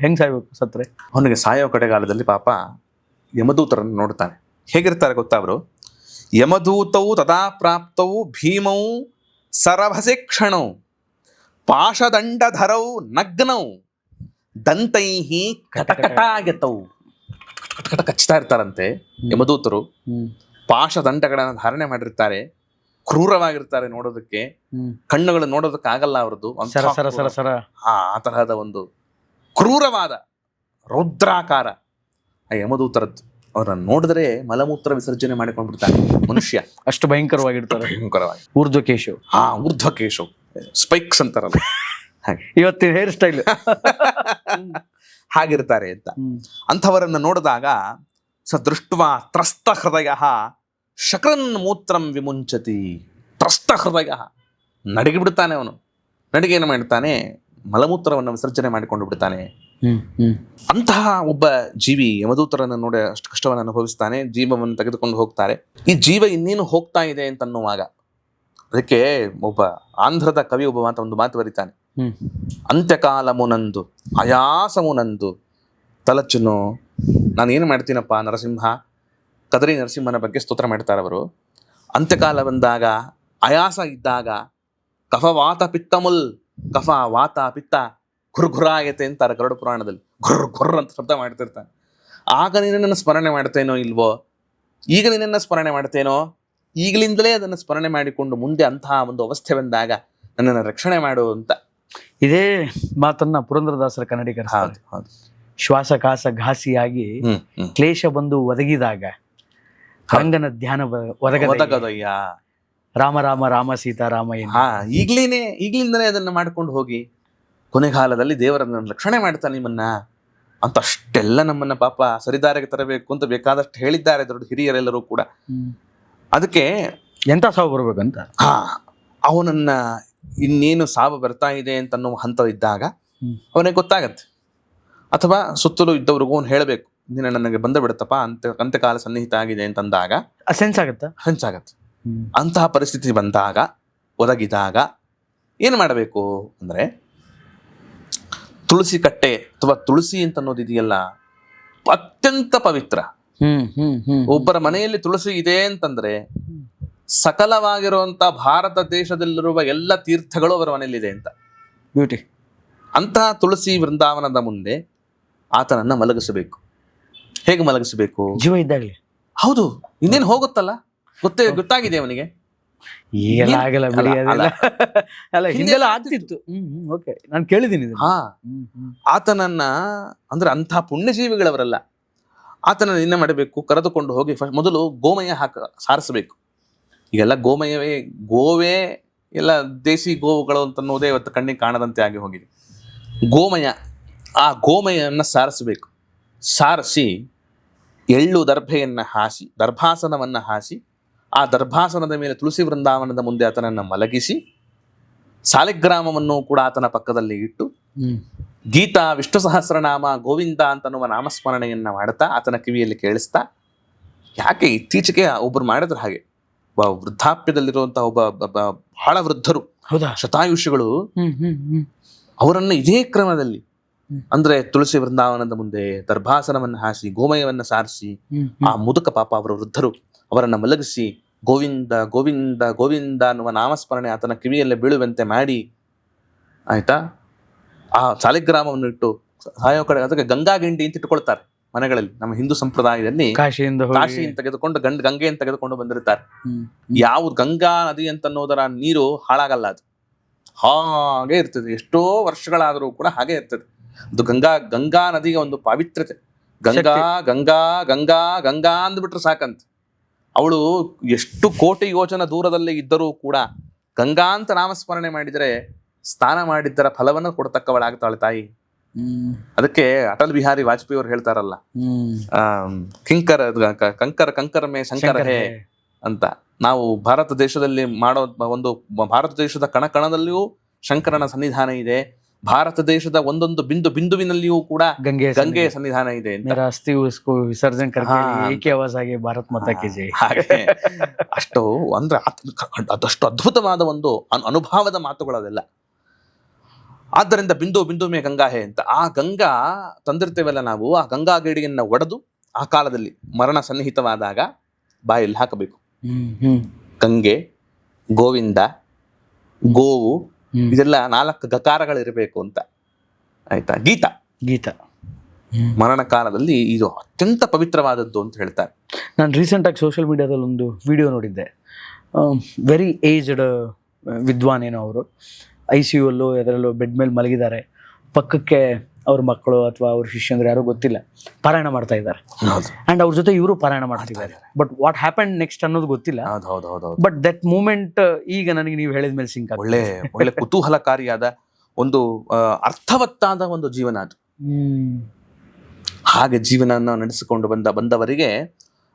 A: ಹೆಂಗ್ ಸಾಯ್ಬೇಕು ಸತ್ರೆ?
B: ಅವನಿಗೆ ಸಾಯೋ ಕಡೆಗಾಲದಲ್ಲಿ ಪಾಪ ಯಮದೂತರನ್ನು ನೋಡ್ತಾನೆ. ಹೇಗಿರ್ತಾರೆ ಗೊತ್ತಾ ಅವರು? ಯಮದೂತವು ತದಾ ಪ್ರಾಪ್ತವು ಭೀಮೌ ಸರಭಸೆ ಕ್ಷಣೌ ಪಾಶದಂಡಧರೌ ನಗ್ನೌ ದಂತೈಹಿ ಕಟಕಟಾಗೆತೌ. ಕಟಕಟ ಕಚ್ತಾ ಇರ್ತಾರಂತೆ ಯಮದೂತರು. ಪಾಶದಂಡಗಳನ್ನು ಧಾರಣೆ ಮಾಡಿರ್ತಾರೆ, ಕ್ರೂರವಾಗಿರ್ತಾರೆ ನೋಡೋದಕ್ಕೆ, ಕಣ್ಣುಗಳು ನೋಡೋದಕ್ಕೆ ಆಗಲ್ಲ ಅವ್ರದ್ದು. ಆ ತರಹದ ಒಂದು ಕ್ರೂರವಾದ ರೌದ್ರಾಕಾರ ಆ ಯಮದೂತರದ್ದು. ಅವ್ರನ್ನ ನೋಡಿದ್ರೆ ಮಲಮೂತ್ರ ವಿಸರ್ಜನೆ ಮಾಡಿಕೊಂಡ್ಬಿಡ್ತಾನೆ ಮನುಷ್ಯ.
A: ಅಷ್ಟು ಭಯಂಕರವಾಗಿರ್ತಾರೆ.
B: ಭಯಂಕರವಾಗಿ.
A: ಊರ್ಧ್ವಕೇಶವ್.
B: ಊರ್ಧ್ವಕೇಶವ್, ಸ್ಪೈಕ್ಸ್ ಅಂತಾರಲ್ಲ ಹಾಗೆ.
A: ಇವತ್ತಿನ ಹೇರ್ ಸ್ಟೈಲ್
B: ಹಾಗಿರ್ತಾರೆ ಅಂತ. ಅಂಥವರನ್ನು ನೋಡಿದಾಗ ಸ ದೃಷ್ಟ್ವಾ ತ್ರಸ್ತ ಹೃದಯ ಶಕ್ರನ್ ಮೂತ್ರಂ ವಿಮುಂಚತಿ. ತ್ರಸ್ತ ಹೃದಯ, ನಡಗಿಬಿಡ್ತಾನೆ ಅವನು. ನಡಿಗೆ ಏನು ಮಾಡ್ತಾನೆ, ಮಲಮೂತ್ರವನ್ನು ವಿಸರ್ಜನೆ ಮಾಡಿಕೊಂಡು ಬಿಡ್ತಾನೆ. ಅಂತಹ ಒಬ್ಬ ಜೀವಿ ಯಮದೂತರನ್ನು ನೋಡಿ ಅಷ್ಟು ಕಷ್ಟವನ್ನು ಅನುಭವಿಸ್ತಾನೆ, ಜೀವವನ್ನು ತೆಗೆದುಕೊಂಡು ಹೋಗ್ತಾರೆ. ಈ ಜೀವ ಇನ್ನೇನು ಹೋಗ್ತಾ ಇದೆ ಅಂತನ್ನುವಾಗ ಅದಕ್ಕೆ ಒಬ್ಬ ಆಂಧ್ರದ ಕವಿ ಒಬ್ಬ ಒಂದು ಮಾತು ಬರೀತಾನೆ. ಅಂತ್ಯಕಾಲ ಮುನಂದು ಆಯಾಸ ಮುನಂದು ತಲಚುನು. ನಾನು ಏನು ಮಾಡ್ತೀನಪ್ಪ ನರಸಿಂಹ, ಕದರಿ ನರಸಿಂಹನ ಬಗ್ಗೆ ಸ್ತೋತ್ರ ಮಾಡ್ತಾರೆ ಅವರು. ಅಂತ್ಯಕಾಲ ಬಂದಾಗ, ಆಯಾಸ ಇದ್ದಾಗ, ಕಫ ವಾತ ಪಿತ್ತಮುಲ್, ಕಫ ವಾತ ಪಿತ್ತ ಘುರ್ಘುರಾಯತೆ ಅಂತಾರೆ ಗರುಡ ಪುರಾಣದಲ್ಲಿ. ಘುರ್ ಅಂತ ಶಬ್ದ ಮಾಡ್ತಿರ್ತಾನೆ. ಆಗ ನಿನ್ನನ್ನು ಸ್ಮರಣೆ ಮಾಡ್ತೇನೋ ಇಲ್ವೋ, ಈಗ ನಿನ್ನನ್ನು ಸ್ಮರಣೆ ಮಾಡ್ತೇನೋ, ಈಗಲಿಂದಲೇ ಅದನ್ನು ಸ್ಮರಣೆ ಮಾಡಿಕೊಂಡು ಮುಂದೆ ಅಂತಹ ಒಂದು ಅವಸ್ಥೆ ಬಂದಾಗ ನನ್ನನ್ನು ರಕ್ಷಣೆ ಮಾಡು ಅಂತ.
A: ಇದೇ ಮಾತನ್ನ ಪುರಂದರದಾಸರ ಕನ್ನಡೀಕರಿಸ್ತಾರೆ. ಶ್ವಾಸಕಾಸ ಘಾಸಿಯಾಗಿ ಕ್ಲೇಶ ಬಂದು ಒದಗಿದಾಗ ರಂಗನ ಧ್ಯಾನ ಒದಗದಯ್ಯ, ರಾಮ ರಾಮ ರಾಮ ಸೀತಾರಾಮ.
B: ಈಗಲಿಂದಲೇ ಅದನ್ನು ಮಾಡ್ಕೊಂಡು ಹೋಗಿ ಕೊನೆಗಾಲದಲ್ಲಿ ದೇವರನ್ನ ರಕ್ಷಣೆ ಮಾಡ್ತಾನೆ ನಿಮ್ಮನ್ನ ಅಂತ ಅಷ್ಟೆಲ್ಲ ನಮ್ಮನ್ನ ಪಾಪ ಸರಿದಾರಿಗೆ ತರಬೇಕು ಅಂತ ಬೇಕಾದಷ್ಟು ಹೇಳಿದ್ದಾರೆ ದೊಡ್ಡ ಹಿರಿಯರೆಲ್ಲರೂ ಕೂಡ. ಅದಕ್ಕೆ
A: ಎಂತ ಸಾವು ಬರ್ಬೇಕಂತ
B: ಅವನನ್ನ ಇನ್ನೇನು ಸಾವು ಬರ್ತಾ ಇದೆ ಅಂತ ಅನ್ನೋ ಹಂತ ಇದ್ದಾಗ ಅವನಿಗೆ ಗೊತ್ತಾಗತ್ತೆ, ಅಥವಾ ಸುತ್ತಲೂ ಇದ್ದವ್ರಿಗೂ ಅವನು ಹೇಳಬೇಕು, ನೀನು ನನಗೆ ಬಂದ ಬಿಡುತ್ತಪ್ಪ ಅಂತ್ಯಕಾಲ ಸನ್ನಿಹಿತ ಆಗಿದೆ ಅಂತಂದಾಗ
A: ಸೆನ್ಸ್ ಆಗತ್ತೆ.
B: ಅಂತಹ ಪರಿಸ್ಥಿತಿ ಬಂದಾಗ, ಒದಗಿದಾಗ ಏನು ಮಾಡಬೇಕು ಅಂದ್ರೆ, ತುಳಸಿ ಕಟ್ಟೆ ಅಥವಾ ತುಳಸಿ ಅಂತ ಅನ್ನೋದಿದೆಯಲ್ಲ ಅತ್ಯಂತ ಪವಿತ್ರ. ಒಬ್ಬರ ಮನೆಯಲ್ಲಿ ತುಳಸಿ ಇದೆ ಅಂತಂದ್ರೆ ಸಕಲವಾಗಿರುವಂತ ಭಾರತ ದೇಶದಲ್ಲಿರುವ ಎಲ್ಲ ತೀರ್ಥಗಳು ಅವರ ಮನೆಯಲ್ಲಿದೆ ಅಂತ.
A: ಬ್ಯೂಟಿ.
B: ಅಂತಹ ತುಳಸಿ ವೃಂದಾವನದ ಮುಂದೆ ಆತನನ್ನ ಮಲಗಿಸಬೇಕು. ಹೇಗೆ ಮಲಗಿಸಬೇಕು?
A: ಜೀವ ಇದ್ದಾಗಲೇ.
B: ಹೌದು, ಇನ್ನೇನು ಹೋಗುತ್ತಲ್ಲ, ಗೊತ್ತಾಗಿದೆ ಅವನಿಗೆ.
A: ಈಗೆಲ್ಲ ಆಗಲ್ಲ ಬಿಡಿ, ಅಲ್ಲ ಹಿಂದೆಲ್ಲ ಆಗ್ತಿತ್ತು. ಓಕೆ, ನಾನು ಕೇಳಿದ್ದೀನಿ.
B: ಆತನನ್ನ ಅಂದ್ರೆ ಅಂತಹ ಪುಣ್ಯಜೀವಿಗಳವರಲ್ಲ, ಆತನ ಏನ ಮಾಡಬೇಕು, ಕರೆದುಕೊಂಡು ಹೋಗಿ ಮೊದಲು ಗೋಮಯ ಸಾರಿಸಬೇಕು. ಈಗೆಲ್ಲ ಗೋವೇ ಎಲ್ಲ ದೇಸಿ ಗೋವುಗಳು ಅಂತನ್ನೋದೇ ಇವತ್ತು ಕಣ್ಣಿಗೆ ಕಾಣದಂತೆ ಆಗಿ ಹೋಗಿದೆ. ಗೋಮಯ, ಆ ಗೋಮಯನ್ನ ಸಾರಿಸಬೇಕು. ಸಾರಿಸಿ ಎಳ್ಳು ದರ್ಭೆಯನ್ನು ಹಾಸಿ, ದರ್ಭಾಸನವನ್ನು ಹಾಸಿ, ಆ ದರ್ಭಾಸನದ ಮೇಲೆ ತುಳಸಿ ವೃಂದಾವನದ ಮುಂದೆ ಆತನನ್ನು ಮಲಗಿಸಿ, ಸಾಲಿಗ್ರಾಮವನ್ನು ಕೂಡ ಆತನ ಪಕ್ಕದಲ್ಲಿ ಇಟ್ಟು, ಗೀತಾ, ವಿಷ್ಣು ಸಹಸ್ರನಾಮ, ಗೋವಿಂದ ಅಂತನ್ನುವ ನಾಮಸ್ಮರಣೆಯನ್ನ ಮಾಡ್ತಾ ಆತನ ಕಿವಿಯಲ್ಲಿ ಕೇಳಿಸ್ತಾ. ಯಾಕೆ ಇತ್ತೀಚೆಗೆ ಒಬ್ಬರು ಮಾಡಿದ್ರು ಹಾಗೆ, ವೃದ್ಧಾಪ್ಯದಲ್ಲಿರುವಂತಹ ಒಬ್ಬ ಬಹಳ ವೃದ್ಧರು, ಶತಾಯುಷಿಗಳು, ಅವರನ್ನು ಇದೇ ಕ್ರಮದಲ್ಲಿ ಅಂದ್ರೆ ತುಳಸಿ ವೃಂದಾವನದ ಮುಂದೆ ದರ್ಭಾಸನವನ್ನು ಹಾಸಿ, ಗೋಮಯವನ್ನು ಸಾರಿಸಿ, ಆ ಮುದುಕ ಪಾಪ ಅವರ ವೃದ್ಧರು ಅವರನ್ನ ಮಲಗಿಸಿ, ಗೋವಿಂದ ಗೋವಿಂದ ಗೋವಿಂದ ಅನ್ನುವ ನಾಮಸ್ಮರಣೆ ಆತನ ಕಿವಿಯಲ್ಲೇ ಬೀಳುವಂತೆ ಮಾಡಿ, ಆಯ್ತಾ, ಆ ಸಾಲಿಗ್ರಾಮವನ್ನು ಇಟ್ಟು ಸಾಯೋ ಕಡೆ ಅದಕ್ಕೆ ಗಂಗಾ ಗಿಂಡಿ ಅಂತ ಇಟ್ಟುಕೊಳ್ತಾರೆ ಮನೆಗಳಲ್ಲಿ. ನಮ್ಮ ಹಿಂದೂ ಸಂಪ್ರದಾಯದಲ್ಲಿ ಕಾಶಿಯನ್ನು ತೆಗೆದುಕೊಂಡು ಗಂಗೆಯನ್ನು ತೆಗೆದುಕೊಂಡು ಬಂದಿರ್ತಾರೆ. ಯಾವ್ದು ಗಂಗಾ ನದಿ ಅಂತ ಅನ್ನೋದರ ನೀರು ಹಾಳಾಗಲ್ಲ, ಅದು ಹಾಗೆ ಇರ್ತದೆ. ಎಷ್ಟೋ ವರ್ಷಗಳಾದರೂ ಕೂಡ ಹಾಗೆ ಇರ್ತದೆ. ಅದು ಗಂಗಾ ನದಿಗೆ ಒಂದು ಪಾವಿತ್ರ್ಯತೆ. ಗಂಗಾ ಗಂಗಾ ಗಂಗಾ ಗಂಗಾ ಅಂದ್ಬಿಟ್ರೆ ಸಾಕಂತ. ಅವಳು ಎಷ್ಟು ಕೋಟಿ ಯೋಜನ ದೂರದಲ್ಲಿ ಇದ್ದರೂ ಕೂಡ ಗಂಗಾ ಅಂತ ನಾಮಸ್ಮರಣೆ ಮಾಡಿದರೆ ಸ್ನಾನ ಮಾಡಿದ್ದರ ಫಲವನ್ನು ಕೊಡ್ತಕ್ಕವಳಾಗ್ತಾಳೆ ತಾಯಿ. ಅದಕ್ಕೆ ಅಟಲ್ ಬಿಹಾರಿ ವಾಜಪೇಯಿ ಅವರು ಹೇಳ್ತಾರಲ್ಲ, ಕಂಕರ ಮೇ ಶಂಕರ ಹೇ ಅಂತ. ನಾವು ಭಾರತ ದೇಶದಲ್ಲಿ ಮಾಡೋ ಒಂದು ಭಾರತ ದೇಶದ ಕಣಕಣದಲ್ಲಿಯೂ ಶಂಕರನ ಸನ್ನಿಧಾನ ಇದೆ. ಭಾರತ ದೇಶದ ಒಂದೊಂದು ಬಿಂದುವಿನಲ್ಲಿಯೂ ಕೂಡ ಗಂಗೆಯ ಸನ್ನಿಧಾನ ಇದೆ ಅಂತ.
A: ವಿಸರ್ಜನೆ ಭಾರತ್ ಮಾತಾ ಕಿ ಜೈ.
B: ಹಾಗೆ ಅಷ್ಟು ಅಂದ್ರೆ ಅದಷ್ಟು ಅದ್ಭುತವಾದ ಒಂದು ಅನುಭವದ ಮಾತುಗಳದೆಲ್ಲ. ಆದ್ದರಿಂದ ಬಿಂದು ಮೇ ಗಂಗಾ ಹೇ ಅಂತ ಆ ಗಂಗಾ ತಂದಿರ್ತೇವಲ್ಲ ನಾವು, ಆ ಗಂಗಾ ಗೇಡಿಯನ್ನ ಒಡೆದು ಆ ಕಾಲದಲ್ಲಿ ಮರಣ ಸನ್ನಿಹಿತವಾದಾಗ ಬಾಯಲ್ಲಿ ಹಾಕಬೇಕು. ಗಂಗೆ, ಗೋವಿಂದ, ಗೋವು, ಇದೆಲ್ಲ 4 ಗಕಾರಗಳಿರಬೇಕು ಅಂತ, ಆಯ್ತಾ. ಗೀತ ಮರಣ ಕಾಲದಲ್ಲಿ ಇದು ಅತ್ಯಂತ ಪವಿತ್ರವಾದದ್ದು ಅಂತ ಹೇಳ್ತಾರೆ.
A: ನಾನು ರೀಸೆಂಟ್ ಆಗಿ ಸೋಷಿಯಲ್ ಮೀಡಿಯಾದಲ್ಲಿ ಒಂದು ವಿಡಿಯೋ ನೋಡಿದ್ದೆ. ವೆರಿ ಏಜ್ಡ್ ವಿದ್ವಾನ್ ಏನೋ ಅವರು ICU ಅಲ್ಲೋ ಅದರಲ್ಲೋ ಬೆಡ್ ಮೇಲೆ ಮಲಗಿದ್ದಾರೆ. ಪಕ್ಕಕ್ಕೆ ಅವ್ರ ಮಕ್ಕಳು ಅಥವಾ ಅವ್ರ ಶಿಷ್ಯಂದ್ರೆ ಯಾರೋ ಗೊತ್ತಿಲ್ಲ ಪಾರಾಯಣ ಮಾಡ್ತಾ ಇದ್ದಾರೆ. ಅಂಡ್ ಅವ್ರ ಜೊತೆ ಇವರು ಪಾರಾಯಣ ಮಾಡ್ತಿದ್ದಾರೆ. ಬಟ್ ವಾಟ್ ಹ್ಯಾಪನ್ ನೆಕ್ಸ್ಟ್ ಅನ್ನೋದು ಗೊತ್ತಿಲ್ಲ. ಬಟ್ ದಟ್ ಮೂಮೆಂಟ್ ಈಗ ನನಗೆ ನೀವು ಹೇಳಿದ ಮೇಲೆ ಸಿಂಕ್
B: ಒಳ್ಳೆ ಕುತೂಹಲಕಾರಿಯಾದ ಒಂದು ಅರ್ಥವತ್ತಾದ ಒಂದು ಜೀವನ ಅದು. ಹಾಗೆ ಜೀವನವನ್ನು ನಡೆಸಿಕೊಂಡು ಬಂದವರಿಗೆ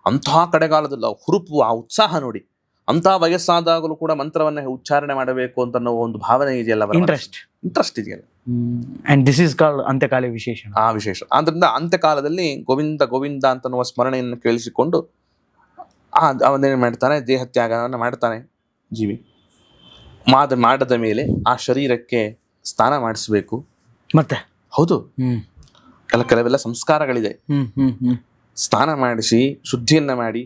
B: ಅಂತಹ ಕಡೆಗಾಲದಲ್ಲ ಹುರುಪು, ಆ ಉತ್ಸಾಹ ನೋಡಿ. ಅಂತಹ ವಯಸ್ಸಾದಾಗಲೂ ಕೂಡ ಮಂತ್ರವನ್ನ ಉಚ್ಚಾರಣೆ ಮಾಡಬೇಕು ಅಂತ ಅನ್ನೋ ಒಂದು ಭಾವನೆ ಇದೆಯಲ್ಲ, ಇಂಟ್ರೆಸ್ಟ್ ಇದೆಯಲ್ಲ.
A: ಅಂಡ್ ದಿಸ್ ಇಸ್ ಕಾಲ್ಡ್ ಅಂತ್ಯಕಾಲ ವಿಶೇಷಣ.
B: ಆ ವಿಶೇಷ ಆದ್ರಿಂದ ಅಂತ್ಯಕಾಲದಲ್ಲಿ ಗೋವಿಂದ ಗೋವಿಂದ ಅಂತನ್ನುವ ಸ್ಮರಣೆಯನ್ನು ಕೇಳಿಸಿಕೊಂಡು ಅವನೇನು ಮಾಡ್ತಾನೆ, ದೇಹ ತ್ಯಾಗವನ್ನು ಮಾಡ್ತಾನೆ ಜೀವಿ. ಮಾಡದ ಮೇಲೆ ಆ ಶರೀರಕ್ಕೆ ಸ್ನಾನ ಮಾಡಿಸ್ಬೇಕು.
A: ಮತ್ತೆ
B: ಹೌದು, ಕೆಲವೆಲ್ಲ ಸಂಸ್ಕಾರಗಳಿದೆ. ಸ್ನಾನ ಮಾಡಿಸಿ ಶುದ್ಧಿಯನ್ನ ಮಾಡಿ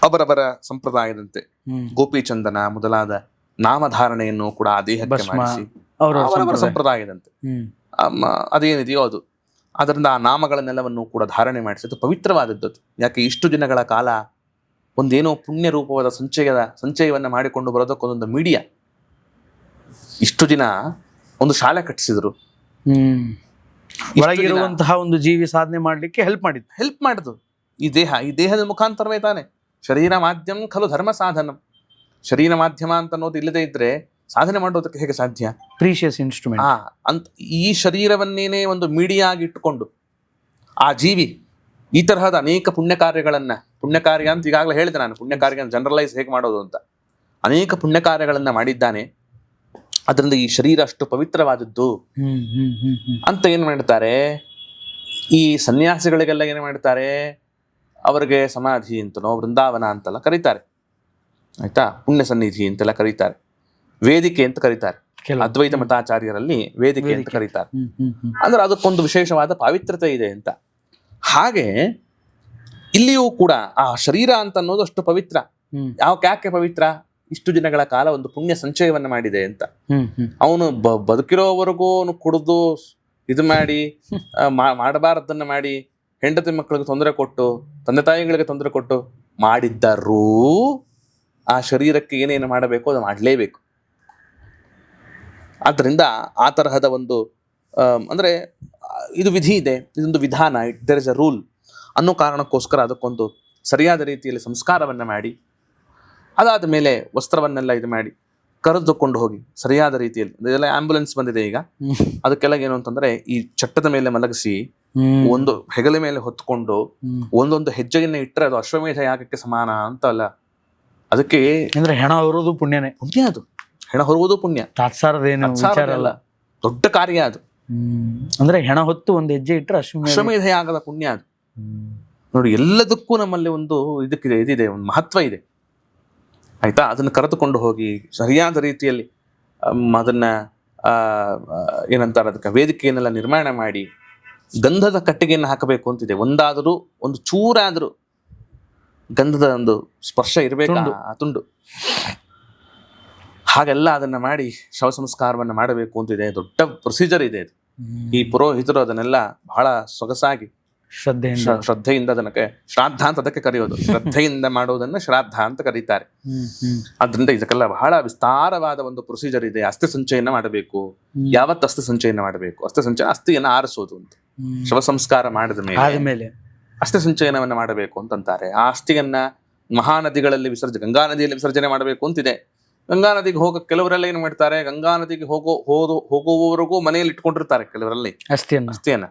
B: ಅವರವರ ಸಂಪ್ರದಾಯದಂತೆ ಗೋಪಿಚಂದನ ಮೊದಲಾದ ನಾಮಧಾರಣೆಯನ್ನು ಕೂಡ ಆ ದೇಹಕ್ಕೆ ಮಾಡಿಸಿ ಅವರವರ ಸಂಪ್ರದಾಯದಂತೆ ಅದೇನಿದೆಯೋ ಅದು, ಅದರಿಂದ ಆ ನಾಮಗಳನ್ನೆಲ್ಲವನ್ನು ಕೂಡ ಧಾರಣೆ ಮಾಡಿಸಿ ಅದು ಪವಿತ್ರವಾದದ್ದು. ಯಾಕೆ ಇಷ್ಟು ದಿನಗಳ ಕಾಲ ಒಂದೇನೋ ಪುಣ್ಯ ರೂಪವಾದ ಸಂಚಯವನ್ನ ಮಾಡಿಕೊಂಡು ಬರೋದಕ್ಕೊಂದೊಂದು ಮೀಡಿಯಾ. ಇಷ್ಟು ದಿನ ಒಂದು ಶಾಲೆ ಕಟ್ಟಿಸಿದ್ರು,
A: ಒಳಗಿರುವಂತಹ ಒಂದು ಜೀವಿ ಸಾಧನೆ ಮಾಡ್ಲಿಕ್ಕೆ ಹೆಲ್ಪ್ ಮಾಡಿದ್ದು ಈ ದೇಹದ ಮುಖಾಂತರವೇ ತಾನೆ. ಶರೀರ ಮಾಧ್ಯಮ ಖಲು ಧರ್ಮ ಸಾಧನಂ. ಶರೀರ ಮಾಧ್ಯಮ ಅಂತ ಅನ್ನೋದು ಇಲ್ಲದೆ ಇದ್ರೆ ಸಾಧನೆ ಮಾಡೋದಕ್ಕೆ ಹೇಗೆ ಸಾಧ್ಯ? Precious instrument.
B: ಅಂತ ಈ ಶರೀರವನ್ನೇನೆ ಒಂದು ಮೀಡಿಯಾ ಆಗಿ ಇಟ್ಟುಕೊಂಡು ಆ ಜೀವಿ ಈ ತರಹದ ಅನೇಕ ಪುಣ್ಯ ಕಾರ್ಯ ಅಂತ ಈಗಾಗಲೇ ಹೇಳಿದೆ ನಾನು. ಪುಣ್ಯ ಕಾರ್ಯ ಜನರಲೈಸ್ ಹೇಗೆ ಮಾಡೋದು ಅಂತ ಅನೇಕ ಪುಣ್ಯ ಕಾರ್ಯಗಳನ್ನ ಮಾಡಿದ್ದಾನೆ. ಅದರಿಂದ ಈ ಶರೀರ ಅಷ್ಟು ಪವಿತ್ರವಾದದ್ದು ಅಂತ ಏನ್ ಮಾಡ್ತಾರೆ, ಈ ಸನ್ಯಾಸಿಗಳಿಗೆಲ್ಲ ಏನ್ ಮಾಡ್ತಾರೆ, ಅವರಿಗೆ ಸಮಾಧಿ ಅಂತನೋ ವೃಂದಾವನ ಅಂತೆಲ್ಲ ಕರೀತಾರೆ, ಆಯ್ತಾ. ಪುಣ್ಯ ಸನ್ನಿಧಿ ಅಂತೆಲ್ಲ ಕರೀತಾರೆ, ವೇದಿಕೆ ಅಂತ ಕರೀತಾರೆ. ಅದ್ವೈತ ಮತಾಚಾರ್ಯರಲ್ಲಿ ವೇದಿಕೆ ಅಂತ ಕರೀತಾರೆ. ಅಂದ್ರೆ ಅದಕ್ಕೊಂದು ವಿಶೇಷವಾದ ಪಾವಿತ್ರತೆ ಇದೆ ಅಂತ. ಹಾಗೆ ಇಲ್ಲಿಯೂ ಕೂಡ ಆ ಶರೀರ ಅಂತ ಅನ್ನೋದು ಅಷ್ಟು ಪವಿತ್ರ. ಯಾಕೆ ಪವಿತ್ರ? ಇಷ್ಟು ದಿನಗಳ ಕಾಲ ಒಂದು ಪುಣ್ಯ ಸಂಚಯವನ್ನ ಮಾಡಿದೆ ಅಂತ. ಅವನು ಬದುಕಿರೋವರೆಗೂ ಕುಡಿದು ಇದು ಮಾಡಿ ಮಾಡಬಾರದನ್ನ ಮಾಡಿ ಹೆಂಡತಿ ಮಕ್ಕಳಿಗೆ ತೊಂದರೆ ಕೊಟ್ಟು ತಂದೆ ತಾಯಿಗಳಿಗೆ ತೊಂದರೆ ಕೊಟ್ಟು ಮಾಡಿದ್ದರೂ ಆ ಶರೀರಕ್ಕೆ ಏನೇನು ಮಾಡಬೇಕು ಅದು ಮಾಡಲೇಬೇಕು. ಆದ್ದರಿಂದ ಆ ತರಹದ ಒಂದು ಅಂದ್ರೆ ಇದು ವಿಧಿ ಇದೆ, ಇದೊಂದು ವಿಧಾನ, ದೇರ್ ಇಸ್ ಅ ರೂಲ್ ಅನ್ನೋ ಕಾರಣಕ್ಕೋಸ್ಕರ ಅದಕ್ಕೊಂದು ಸರಿಯಾದ ರೀತಿಯಲ್ಲಿ ಸಂಸ್ಕಾರವನ್ನ ಮಾಡಿ, ಅದಾದ ಮೇಲೆ ವಸ್ತ್ರವನ್ನೆಲ್ಲ ಇದು ಮಾಡಿ ಕರೆದುಕೊಂಡು ಹೋಗಿ ಸರಿಯಾದ ರೀತಿಯಲ್ಲಿ, ಇದೆಲ್ಲ ಆಂಬ್ಯುಲೆನ್ಸ್ ಬಂದಿದೆ ಈಗ, ಅದಕ್ಕೆಲ್ಲ ಏನು ಅಂತಂದ್ರೆ ಈ ಚಟ್ಟದ ಮೇಲೆ ಮಲಗಿಸಿ ಒಂದು ಹೆಗಲ ಮೇಲೆ ಹೊತ್ಕೊಂಡು ಒಂದೊಂದು ಹೆಜ್ಜೆಯನ್ನ ಇಟ್ಟರೆ ಅದು ಅಶ್ವಮೇಧ ಯಾಗಕ್ಕೆ ಸಮಾನ ಅಂತ ಅಲ್ಲ. ಅದಕ್ಕೆ
A: ಅಂದ್ರೆ ಹೆಣ ಹೊರುವುದು ಪುಣ್ಯನೇ.
B: ಪುಣ್ಯ ಅದು, ಹೆಣ ಹೊರುವುದು ಪುಣ್ಯ,
A: ತಾತ್ಸಾರದೇನು ವಿಚಾರ ಅಲ್ಲ,
B: ದೊಡ್ಡ ಕಾರ್ಯ ಅದು.
A: ಅಂದ್ರೆ ಹೆಣ ಹೊತ್ತು ಒಂದು ಹೆಜ್ಜೆ ಇಟ್ಟರೆ
B: ಅಶ್ವಮೇಧ ಯಾಗದ ಪುಣ್ಯ ಅದು. ನೋಡಿ, ಎಲ್ಲದಕ್ಕೂ ನಮ್ಮಲ್ಲಿ ಒಂದು ಇದಿದೆ, ಒಂದು ಮಹತ್ವ ಇದೆ, ಆಯ್ತಾ. ಅದನ್ನು ಕರೆದುಕೊಂಡು ಹೋಗಿ ಸರಿಯಾದ ರೀತಿಯಲ್ಲಿ ಅದನ್ನ ಏನಂತಾರೆ ಅದಕ್ಕೆ ವೇದಿಕೆಯನ್ನೆಲ್ಲ ನಿರ್ಮಾಣ ಮಾಡಿ ಗಂಧದ ಕಟ್ಟಿಗೆಯನ್ನು ಹಾಕಬೇಕು ಅಂತಿದೆ. ಒಂದು ಚೂರಾದ್ರೂ ಗಂಧದ ಒಂದು ಸ್ಪರ್ಶ ಇರಬೇಕು ಆ ತುಂಡು. ಹಾಗೆಲ್ಲ ಅದನ್ನ ಮಾಡಿ ಶವ ಸಂಸ್ಕಾರವನ್ನ ಮಾಡಬೇಕು ಅಂತಿದೆ. ದೊಡ್ಡ ಪ್ರೊಸೀಜರ್ ಇದೆ ಇದು. ಈ ಪುರೋಹಿತರು ಅದನ್ನೆಲ್ಲ ಬಹಳ ಸೊಗಸಾಗಿ ಶ್ರದ್ಧೆಯಿಂದ ಅದಕ್ಕೆ ಶ್ರಾದ್ದ ಅಂತ ಅದಕ್ಕೆ ಕರೆಯೋದು. ಶ್ರದ್ಧೆಯಿಂದ ಮಾಡೋದನ್ನ ಶ್ರಾದ್ದ ಅಂತ ಕರೀತಾರೆ. ಆದ್ರಿಂದ ಇದಕ್ಕೆಲ್ಲ ಬಹಳ ವಿಸ್ತಾರವಾದ ಒಂದು ಪ್ರೊಸೀಜರ್ ಇದೆ. ಅಸ್ಥಿ ಸಂಚಯನ ಮಾಡಬೇಕು. ಯಾವತ್ತು ಅಸ್ಥಿ ಸಂಚಯನ ಮಾಡಬೇಕು? ಅಸ್ಥಿಯನ್ನು ಆರಿಸೋದು ಅಂತ. ಶವ ಸಂಸ್ಕಾರ ಮಾಡಿದ ಮೇಲೆ ಅಸ್ಥಿ ಸಂಚಯನವನ್ನ ಮಾಡಬೇಕು ಅಂತಂತಾರೆ. ಆ ಅಸ್ಥಿಯನ್ನ ಮಹಾನದಿಗಳಲ್ಲಿ ಗಂಗಾ ನದಿಯಲ್ಲಿ ವಿಸರ್ಜನೆ ಮಾಡಬೇಕು ಅಂತಿದೆ. ಗಂಗಾ ನದಿಗೆ ಕೆಲವರೆಲ್ಲ ಏನು ಮಾಡ್ತಾರೆ, ಗಂಗಾ ನದಿಗೆ ಹೋಗುವವರೆಗೂ ಮನೆಯಲ್ಲಿ ಇಟ್ಕೊಂಡಿರ್ತಾರೆ ಕೆಲವರಲ್ಲಿ ಅಸ್ಥಿಯನ್ನ.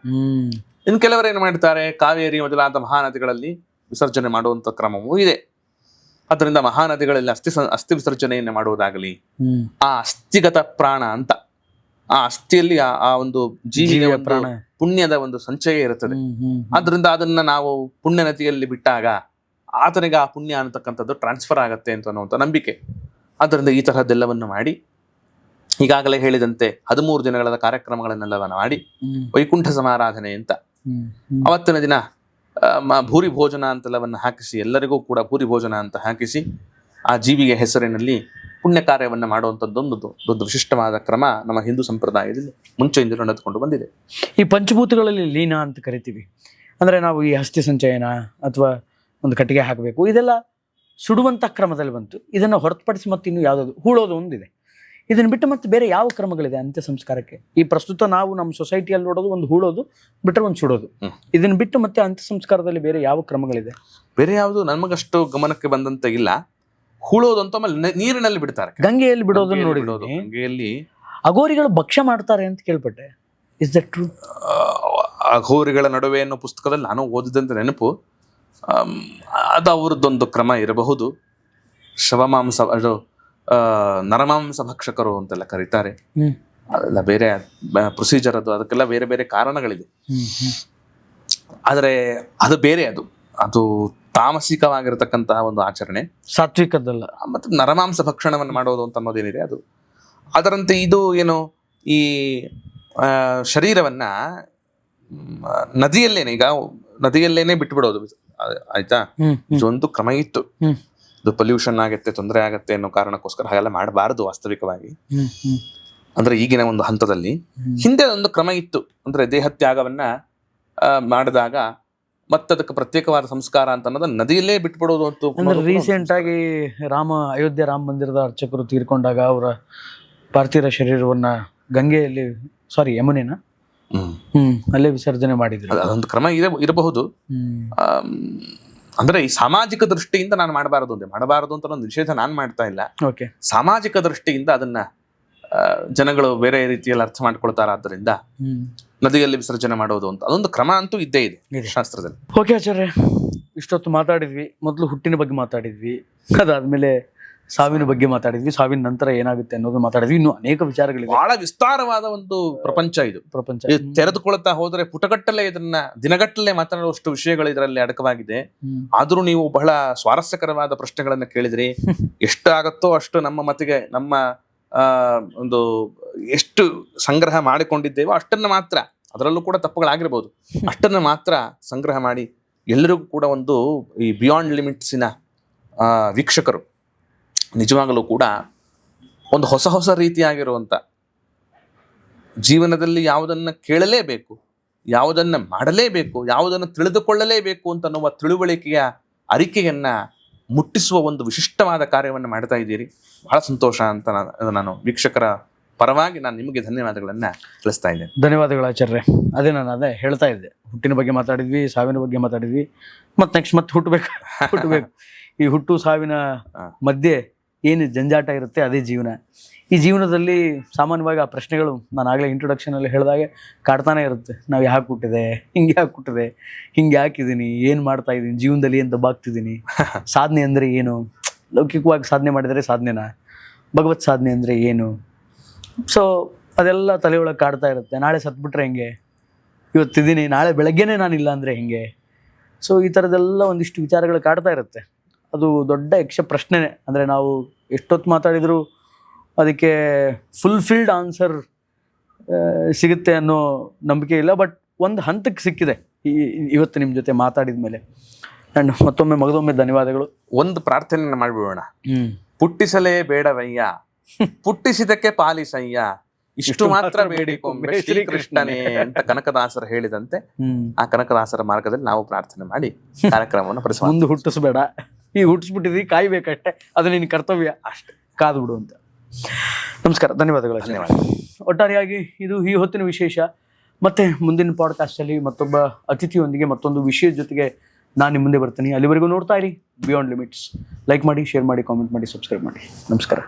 B: ಇನ್ನು ಕೆಲವರು ಏನು ಮಾಡ್ತಾರೆ, ಕಾವೇರಿ ಮೊದಲಾದ ಮಹಾನದಿಗಳಲ್ಲಿ ವಿಸರ್ಜನೆ ಮಾಡುವಂತ ಕ್ರಮವೂ ಇದೆ. ಅದರಿಂದ ಮಹಾನದಿಗಳಲ್ಲಿ ಅಸ್ಥಿ ವಿಸರ್ಜನೆಯನ್ನು ಮಾಡುವುದಾಗಲಿ, ಆ ಅಸ್ಥಿಗತ ಪ್ರಾಣ ಅಂತ ಆ ಅಸ್ಥಿಯಲ್ಲಿ ಆ ಒಂದು ಜೀವಿಯ ಪುಣ್ಯದ ಒಂದು ಸಂಚಯ ಇರುತ್ತದೆ. ಆದ್ರಿಂದ ಅದನ್ನ ನಾವು ಪುಣ್ಯ ನದಿಯಲ್ಲಿ ಬಿಟ್ಟಾಗ ಆತನಿಗೆ ಆ ಪುಣ್ಯ ಅನ್ನತಕ್ಕಂಥದ್ದು ಟ್ರಾನ್ಸ್ಫರ್ ಆಗತ್ತೆ ಅಂತ ಅನ್ನುವಂಥ ನಂಬಿಕೆ. ಆದ್ದರಿಂದ ಈ ತರಹದ್ದೆಲ್ಲವನ್ನು ಮಾಡಿ, ಈಗಾಗಲೇ ಹೇಳಿದಂತೆ 13 ದಿನಗಳ ಕಾರ್ಯಕ್ರಮಗಳನ್ನೆಲ್ಲವನ್ನ ಮಾಡಿ ವೈಕುಂಠ ಸಮಾರಾಧನೆ ಅಂತ ಅವತ್ತಿನ ದಿನ ಭೂರಿ ಭೋಜನ ಅಂತೆಲ್ಲವನ್ನ ಹಾಕಿಸಿ, ಎಲ್ಲರಿಗೂ ಕೂಡ ಭೂರಿ ಭೋಜನ ಅಂತ ಹಾಕಿಸಿ ಆ ಜೀವಿಯ ಹೆಸರಿನಲ್ಲಿ ಪುಣ್ಯ ಕಾರ್ಯವನ್ನ ಮಾಡುವಂಥದ್ದೊಂದು ದೊಡ್ಡ ವಿಶಿಷ್ಟವಾದ ಕ್ರಮ ನಮ್ಮ ಹಿಂದೂ ಸಂಪ್ರದಾಯದಲ್ಲಿ ಮುಂಚೆಯಿಂದ ನಡೆದುಕೊಂಡು ಬಂದಿದೆ.
A: ಈ ಪಂಚಭೂತಗಳಲ್ಲಿ ಲೀನ ಅಂತ ಕರಿತೀವಿ. ಅಂದ್ರೆ ನಾವು ಈ ಅಸ್ಥಿ ಸಂಚಯನ ಅಥವಾ ಒಂದು ಕಟ್ಟಿಗೆ ಹಾಕಬೇಕು, ಇದೆಲ್ಲ ಸುಡುವಂಥ ಕ್ರಮದಲ್ಲಿ ಬಂತು. ಇದನ್ನು ಹೊರತುಪಡಿಸಿ ಮತ್ತೆ ಇನ್ನು ಯಾವುದಾದ್ರು ಹೂಳೋದು ಒಂದಿದೆ. ಇದನ್ನು ಬಿಟ್ಟು ಮತ್ತೆ ಬೇರೆ ಯಾವ ಕ್ರಮಗಳಿದೆ ಅಂತ್ಯ ಸಂಸ್ಕಾರಕ್ಕೆ? ಈ ಪ್ರಸ್ತುತ ನಾವು ನಮ್ಮ ಸೊಸೈಟಿಯಲ್ಲಿ ನೋಡೋದು ಒಂದು ಹೂಳೋದು ಬಿಟ್ಟರೆ ಒಂದು ಸುಡೋದು. ಇದನ್ನು ಬಿಟ್ಟು ಮತ್ತೆ ಅಂತ್ಯ ಸಂಸ್ಕಾರದಲ್ಲಿ ಬೇರೆ ಯಾವ ಕ್ರಮಗಳಿದೆ?
B: ಬೇರೆ ಯಾವುದು ನಮಗಷ್ಟು ಗಮನಕ್ಕೆ ಬಂದಂತ ಇಲ್ಲ. ಹೂಳೋದು ಅಂತ ನೀರಿನಲ್ಲಿ ಬಿಡ್ತಾರೆ,
A: ಗಂಗೆಯಲ್ಲಿ ಬಿಡೋದನ್ನು ನೋಡಿರೋದು.
B: ಗಂಗೆಯಲ್ಲಿ
A: ಅಗೋರಿಗಳು ಭಕ್ಷ್ಯ ಮಾಡ್ತಾರೆ ಅಂತ ಕೇಳ್ಪಟ್ಟೆ. Is that true?
B: ಅಘೋರಿಗಳ ನಡುವೆ ಅನ್ನೋ ಪುಸ್ತಕದಲ್ಲಿ ನಾನು ಓದಿದಂತ ನೆನಪು. ಅದು ಅವ್ರದ್ದೊಂದು ಕ್ರಮ ಇರಬಹುದು. ಶವಮಾಂಸ ಅದು ನರಮಾಂಸ ಭಕ್ಷಕರು ಅಂತೆಲ್ಲ ಕರೀತಾರೆ. ಅದೆಲ್ಲ ಬೇರೆ ಪ್ರೊಸೀಜರ್, ಅದಕ್ಕೆಲ್ಲ ಬೇರೆ ಬೇರೆ ಕಾರಣಗಳಿದೆ. ಆದರೆ ಅದು ಬೇರೆ, ಅದು ತಾಮಸಿಕವಾಗಿರತಕ್ಕಂತಹ ಒಂದು ಆಚರಣೆ,
A: ಸಾತ್ವಿಕದ್ದಲ್ಲ.
B: ಮತ್ತು ನರಮಾಂಸ ಭಕ್ಷಣವನ್ನು ಮಾಡೋದು ಅಂತ ಅನ್ನೋದೇನಿದೆ ಅದು. ಅದರಂತೆ ಇದು ಏನು, ಈ ಶರೀರವನ್ನ ನದಿಯಲ್ಲೇನೆ, ಈಗ ನದಿಯಲ್ಲೇನೆ ಬಿಟ್ಬಿಡೋದು, ಆಯ್ತಾ. ಇದೊಂದು ಕ್ರಮ ಇತ್ತು. ಇದು ಪೊಲ್ಯೂಷನ್ ಆಗತ್ತೆ, ತೊಂದರೆ ಆಗತ್ತೆ ಅನ್ನೋ ಕಾರಣಕ್ಕೋಸ್ಕರ ಹಾಗೆಲ್ಲ ಮಾಡಬಾರದು ವಾಸ್ತವಿಕವಾಗಿ. ಅಂದ್ರೆ ಈಗಿನ ಒಂದು ಹಂತದಲ್ಲಿ. ಹಿಂದೆ ಒಂದು ಕ್ರಮ ಇತ್ತು, ಅಂದ್ರೆ ದೇಹತ್ಯಾಗವನ್ನ ಮಾಡಿದಾಗ ಮತ್ತದಕ್ಕೆ ಪ್ರತ್ಯೇಕವಾದ ಸಂಸ್ಕಾರ ಅಂತ ಅನ್ನೋದನ್ನ ನದಿಯಲ್ಲೇ ಬಿಟ್ಬಿಡೋದು ಅಂತ.
A: ಅಂದ್ರೆ ರೀಸೆಂಟ್ ಆಗಿ ಅಯೋಧ್ಯೆ ರಾಮ ಮಂದಿರದ ಅರ್ಚಕರು ತೀರ್ಕೊಂಡಾಗ ಅವರ ಪಾರ್ಥಿವ ಶರೀರವನ್ನ ಗಂಗೆಯಲ್ಲಿ, ಯಮುನೆನ ಅಲ್ಲೇ ವಿಸರ್ಜನೆ ಮಾಡಿದ್ರು.
B: ಅದೊಂದು ಕ್ರಮ ಇರಬಹುದು. ಅಂದ್ರೆ ಈ ಸಾಮಾಜಿಕ ದೃಷ್ಟಿಯಿಂದ ನಾನು ಮಾಡಬಾರದು ಅಂತ ಒಂದು ನಿಷೇಧ ನಾನು ಮಾಡ್ತಾ ಇಲ್ಲ. ಸಾಮಾಜಿಕ ದೃಷ್ಟಿಯಿಂದ ಅದನ್ನ ಜನಗಳು ಬೇರೆ ರೀತಿಯಲ್ಲಿ ಅರ್ಥ ಮಾಡ್ಕೊಳ್ತಾರ. ಆದ್ದರಿಂದ ನದಿಯಲ್ಲಿ ವಿಸರ್ಜನೆ ಮಾಡೋದು ಅಂತ ಅದೊಂದು ಕ್ರಮ ಅಂತೂ ಇದ್ದೇ ಇದೆ ಶಾಸ್ತ್ರದಲ್ಲಿ.
A: ಓಕೆ ಆಚಾರ್ಯ, ಇಷ್ಟೊತ್ತು ಮಾತಾಡಿದ್ವಿ. ಮೊದಲು ಹುಟ್ಟಿನ ಬಗ್ಗೆ ಮಾತಾಡಿದ್ವಿ, ಅದಾದ್ಮೇಲೆ ಸಾವಿನ ಬಗ್ಗೆ ಮಾತಾಡಿದ್ವಿ, ಸಾವಿನ ನಂತರ ಏನಾಗುತ್ತೆ ಅನ್ನೋದು ಮಾತಾಡಿದ್ವಿ. ಇನ್ನು ಅನೇಕ ವಿಚಾರಗಳಿವೆ.
B: ಬಹಳ ವಿಸ್ತಾರವಾದ ಒಂದು ಪ್ರಪಂಚ ಇದು. ತೆರೆದುಕೊಳ್ತಾ ಹೋದ್ರೆ ಪುಟಗಟ್ಟಲೆ ಇದನ್ನ ದಿನಗಟ್ಟಲೆ ಮಾತನಾಡುವಷ್ಟು ವಿಷಯಗಳು ಇದರಲ್ಲಿ ಅಡಕವಾಗಿದೆ. ಆದ್ರೂ ನೀವು ಬಹಳ ಸ್ವಾರಸ್ಯಕರವಾದ ಪ್ರಶ್ನೆಗಳನ್ನ ಕೇಳಿದ್ರಿ. ಎಷ್ಟಾಗತ್ತೋ ಅಷ್ಟು ನಮ್ಮ ಮತಿಗೆ, ನಮ್ಮ ಒಂದು ಎಷ್ಟು ಸಂಗ್ರಹ ಮಾಡಿಕೊಂಡಿದ್ದೇವೋ ಅಷ್ಟನ್ನ ಮಾತ್ರ, ಅದರಲ್ಲೂ ಕೂಡ ತಪ್ಪುಗಳಾಗಿರ್ಬೋದು, ಅಷ್ಟನ್ನ ಮಾತ್ರ ಸಂಗ್ರಹ ಮಾಡಿ ಎಲ್ಲರಿಗೂ ಕೂಡ ಒಂದು ಈ ಬಿಯಾಂಡ್ ಲಿಮಿಟ್ಸಿನ ವೀಕ್ಷಕರು ನಿಜವಾಗಲೂ ಕೂಡ ಒಂದು ಹೊಸ ರೀತಿಯಾಗಿರುವಂಥ ಜೀವನದಲ್ಲಿ ಯಾವುದನ್ನು ಕೇಳಲೇಬೇಕು, ಯಾವುದನ್ನು ಮಾಡಲೇಬೇಕು, ಯಾವುದನ್ನು ತಿಳಿದುಕೊಳ್ಳಲೇಬೇಕು ಅಂತ ಅನ್ನುವ ತಿಳುವಳಿಕೆಯ ಅರಿಕೆಯನ್ನ ಮುಟ್ಟಿಸುವ ಒಂದು ವಿಶಿಷ್ಟವಾದ ಕಾರ್ಯವನ್ನು ಮಾಡ್ತಾ ಇದ್ದೀರಿ. ಬಹಳ ಸಂತೋಷ ಅಂತ ನಾನು ವೀಕ್ಷಕರ ಪರವಾಗಿ ನಾನು ನಿಮಗೆ ಧನ್ಯವಾದಗಳನ್ನ ತಿಳಿಸ್ತಾ ಇದ್ದೇನೆ.
A: ಧನ್ಯವಾದಗಳು ಆಚಾರ್ಯ. ಅದೇ ಹೇಳ್ತಾ ಇದ್ದೆ, ಹುಟ್ಟಿನ ಬಗ್ಗೆ ಮಾತಾಡಿದ್ವಿ, ಸಾವಿನ ಬಗ್ಗೆ ಮಾತಾಡಿದ್ವಿ, ಮತ್ತೆ ಹುಟ್ಟಬೇಕು. ಈ ಹುಟ್ಟು ಸಾವಿನ ಮಧ್ಯೆ ಏನು ಜಂಜಾಟ ಇರುತ್ತೆ ಅದೇ ಜೀವನ. ಈ ಜೀವನದಲ್ಲಿ ಸಾಮಾನ್ಯವಾಗಿ ಆ ಪ್ರಶ್ನೆಗಳು ನಾನು ಆಗಲೇ ಇಂಟ್ರೊಡಕ್ಷನಲ್ಲಿ ಹೇಳಿದಾಗೆ ಕಾಡ್ತಾನೆ ಇರುತ್ತೆ. ನಾವು ಯಾಕೆ ಹುಟ್ಟಿದೆ, ಹಿಂಗೆ ಯಾಕಿದ್ದೀನಿ, ಏನು ಮಾಡ್ತಾ ಇದ್ದೀನಿ ಜೀವನದಲ್ಲಿ, ಏನು ದಬ್ಬಾಗ್ತಿದ್ದೀನಿ, ಸಾಧನೆ ಅಂದರೆ ಏನು, ಲೌಕಿಕವಾಗಿ ಸಾಧನೆ ಮಾಡಿದರೆ ಸಾಧನೆನಾ, ಭಗವತ್ ಸಾಧನೆ ಅಂದರೆ ಏನು. ಸೊ ಅದೆಲ್ಲ ತಲೆಯೊಳಗೆ ಕಾಡ್ತಾ ಇರುತ್ತೆ. ನಾಳೆ ಸತ್ಬಿಟ್ರೆ ಹೆಂಗೆ, ಇವತ್ತಿದ್ದೀನಿ ನಾಳೆ ಬೆಳಗ್ಗೆನೇ ನಾನಿಲ್ಲ ಅಂದರೆ ಹೆಂಗೆ. ಸೊ ಈ ಥರದ್ದೆಲ್ಲ ಒಂದಿಷ್ಟು ವಿಚಾರಗಳು ಕಾಡ್ತಾ ಇರುತ್ತೆ. ಅದು ದೊಡ್ಡ ಯಕ್ಷ ಪ್ರಶ್ನೆನೇ. ಅಂದರೆ ನಾವು ಎಷ್ಟೊತ್ತು ಮಾತಾಡಿದರೂ ಅದಕ್ಕೆ ಫುಲ್ಫಿಲ್ಡ್ ಆನ್ಸರ್ ಸಿಗುತ್ತೆ ಅನ್ನೋ ನಂಬಿಕೆ ಇಲ್ಲ. ಬಟ್ ಒಂದು ಹಂತಕ್ಕೆ ಸಿಕ್ಕಿದೆ ಇವತ್ತು ನಿಮ್ಮ ಜೊತೆ ಮಾತಾಡಿದ ಮೇಲೆ. ಆ್ಯಂಡ್ ಮಗದೊಮ್ಮೆ ಧನ್ಯವಾದಗಳು.
B: ಒಂದು ಪ್ರಾರ್ಥನೆ ಮಾಡಿಬಿಡೋಣ. ಪುಟ್ಟಿಸಲೇ ಬೇಡವಯ್ಯ, ಪುಟ್ಟಿಸಿದಕ್ಕೆ ಪಾಲಿಸಯ್ಯ, ಇಷ್ಟು ಮಾತ್ರ ಬೇಡಿಕೊಂಬೆ ಶ್ರೀಕೃಷ್ಣನೇ ಅಂತ ಕನಕದಾಸರು ಹೇಳಿದಂತೆ ಆ ಕನಕದಾಸರ ಮಾರ್ಗದಲ್ಲಿ ನಾವು ಪ್ರಾರ್ಥನೆ ಮಾಡಿ ಕಾರ್ಯಕ್ರಮವನ್ನು
A: ಮುಂದೆ ಹುಟ್ಟಿಸ್ಬೇಡ, ಈ ಹುಟ್ಟಿಸ್ಬಿಟ್ಟಿದ್ವಿ, ಕಾಯ್ಬೇಕಷ್ಟೇ, ಅದು ನಿನ್ನ ಕರ್ತವ್ಯ ಅಷ್ಟೇ, ಕಾದು ಬಿಡು ಅಂತ. ನಮಸ್ಕಾರ, ಧನ್ಯವಾದಗಳು. ಒಟ್ಟಾರೆಯಾಗಿ ಇದು ಈ ಹೊತ್ತಿನ ವಿಶೇಷ. ಮತ್ತೆ ಮುಂದಿನ ಪಾಡ್ಕಾಸ್ಟಲ್ಲಿ ಮತ್ತೊಬ್ಬ ಅತಿಥಿಯೊಂದಿಗೆ ಮತ್ತೊಂದು ವಿಷಯದ ಜೊತೆಗೆ ನಾನು ನಿಮ್ಮ ಮುಂದೆ ಬರ್ತೀನಿ. ಅಲ್ಲಿವರೆಗೂ ನೋಡ್ತಾ ಇರಿ ಬಿಯಾಂಡ್ ಲಿಮಿಟ್ಸ್. ಲೈಕ್ ಮಾಡಿ, ಶೇರ್ ಮಾಡಿ, ಕಾಮೆಂಟ್ ಮಾಡಿ, ಸಬ್ಸ್ಕ್ರೈಬ್ ಮಾಡಿ. ನಮಸ್ಕಾರ.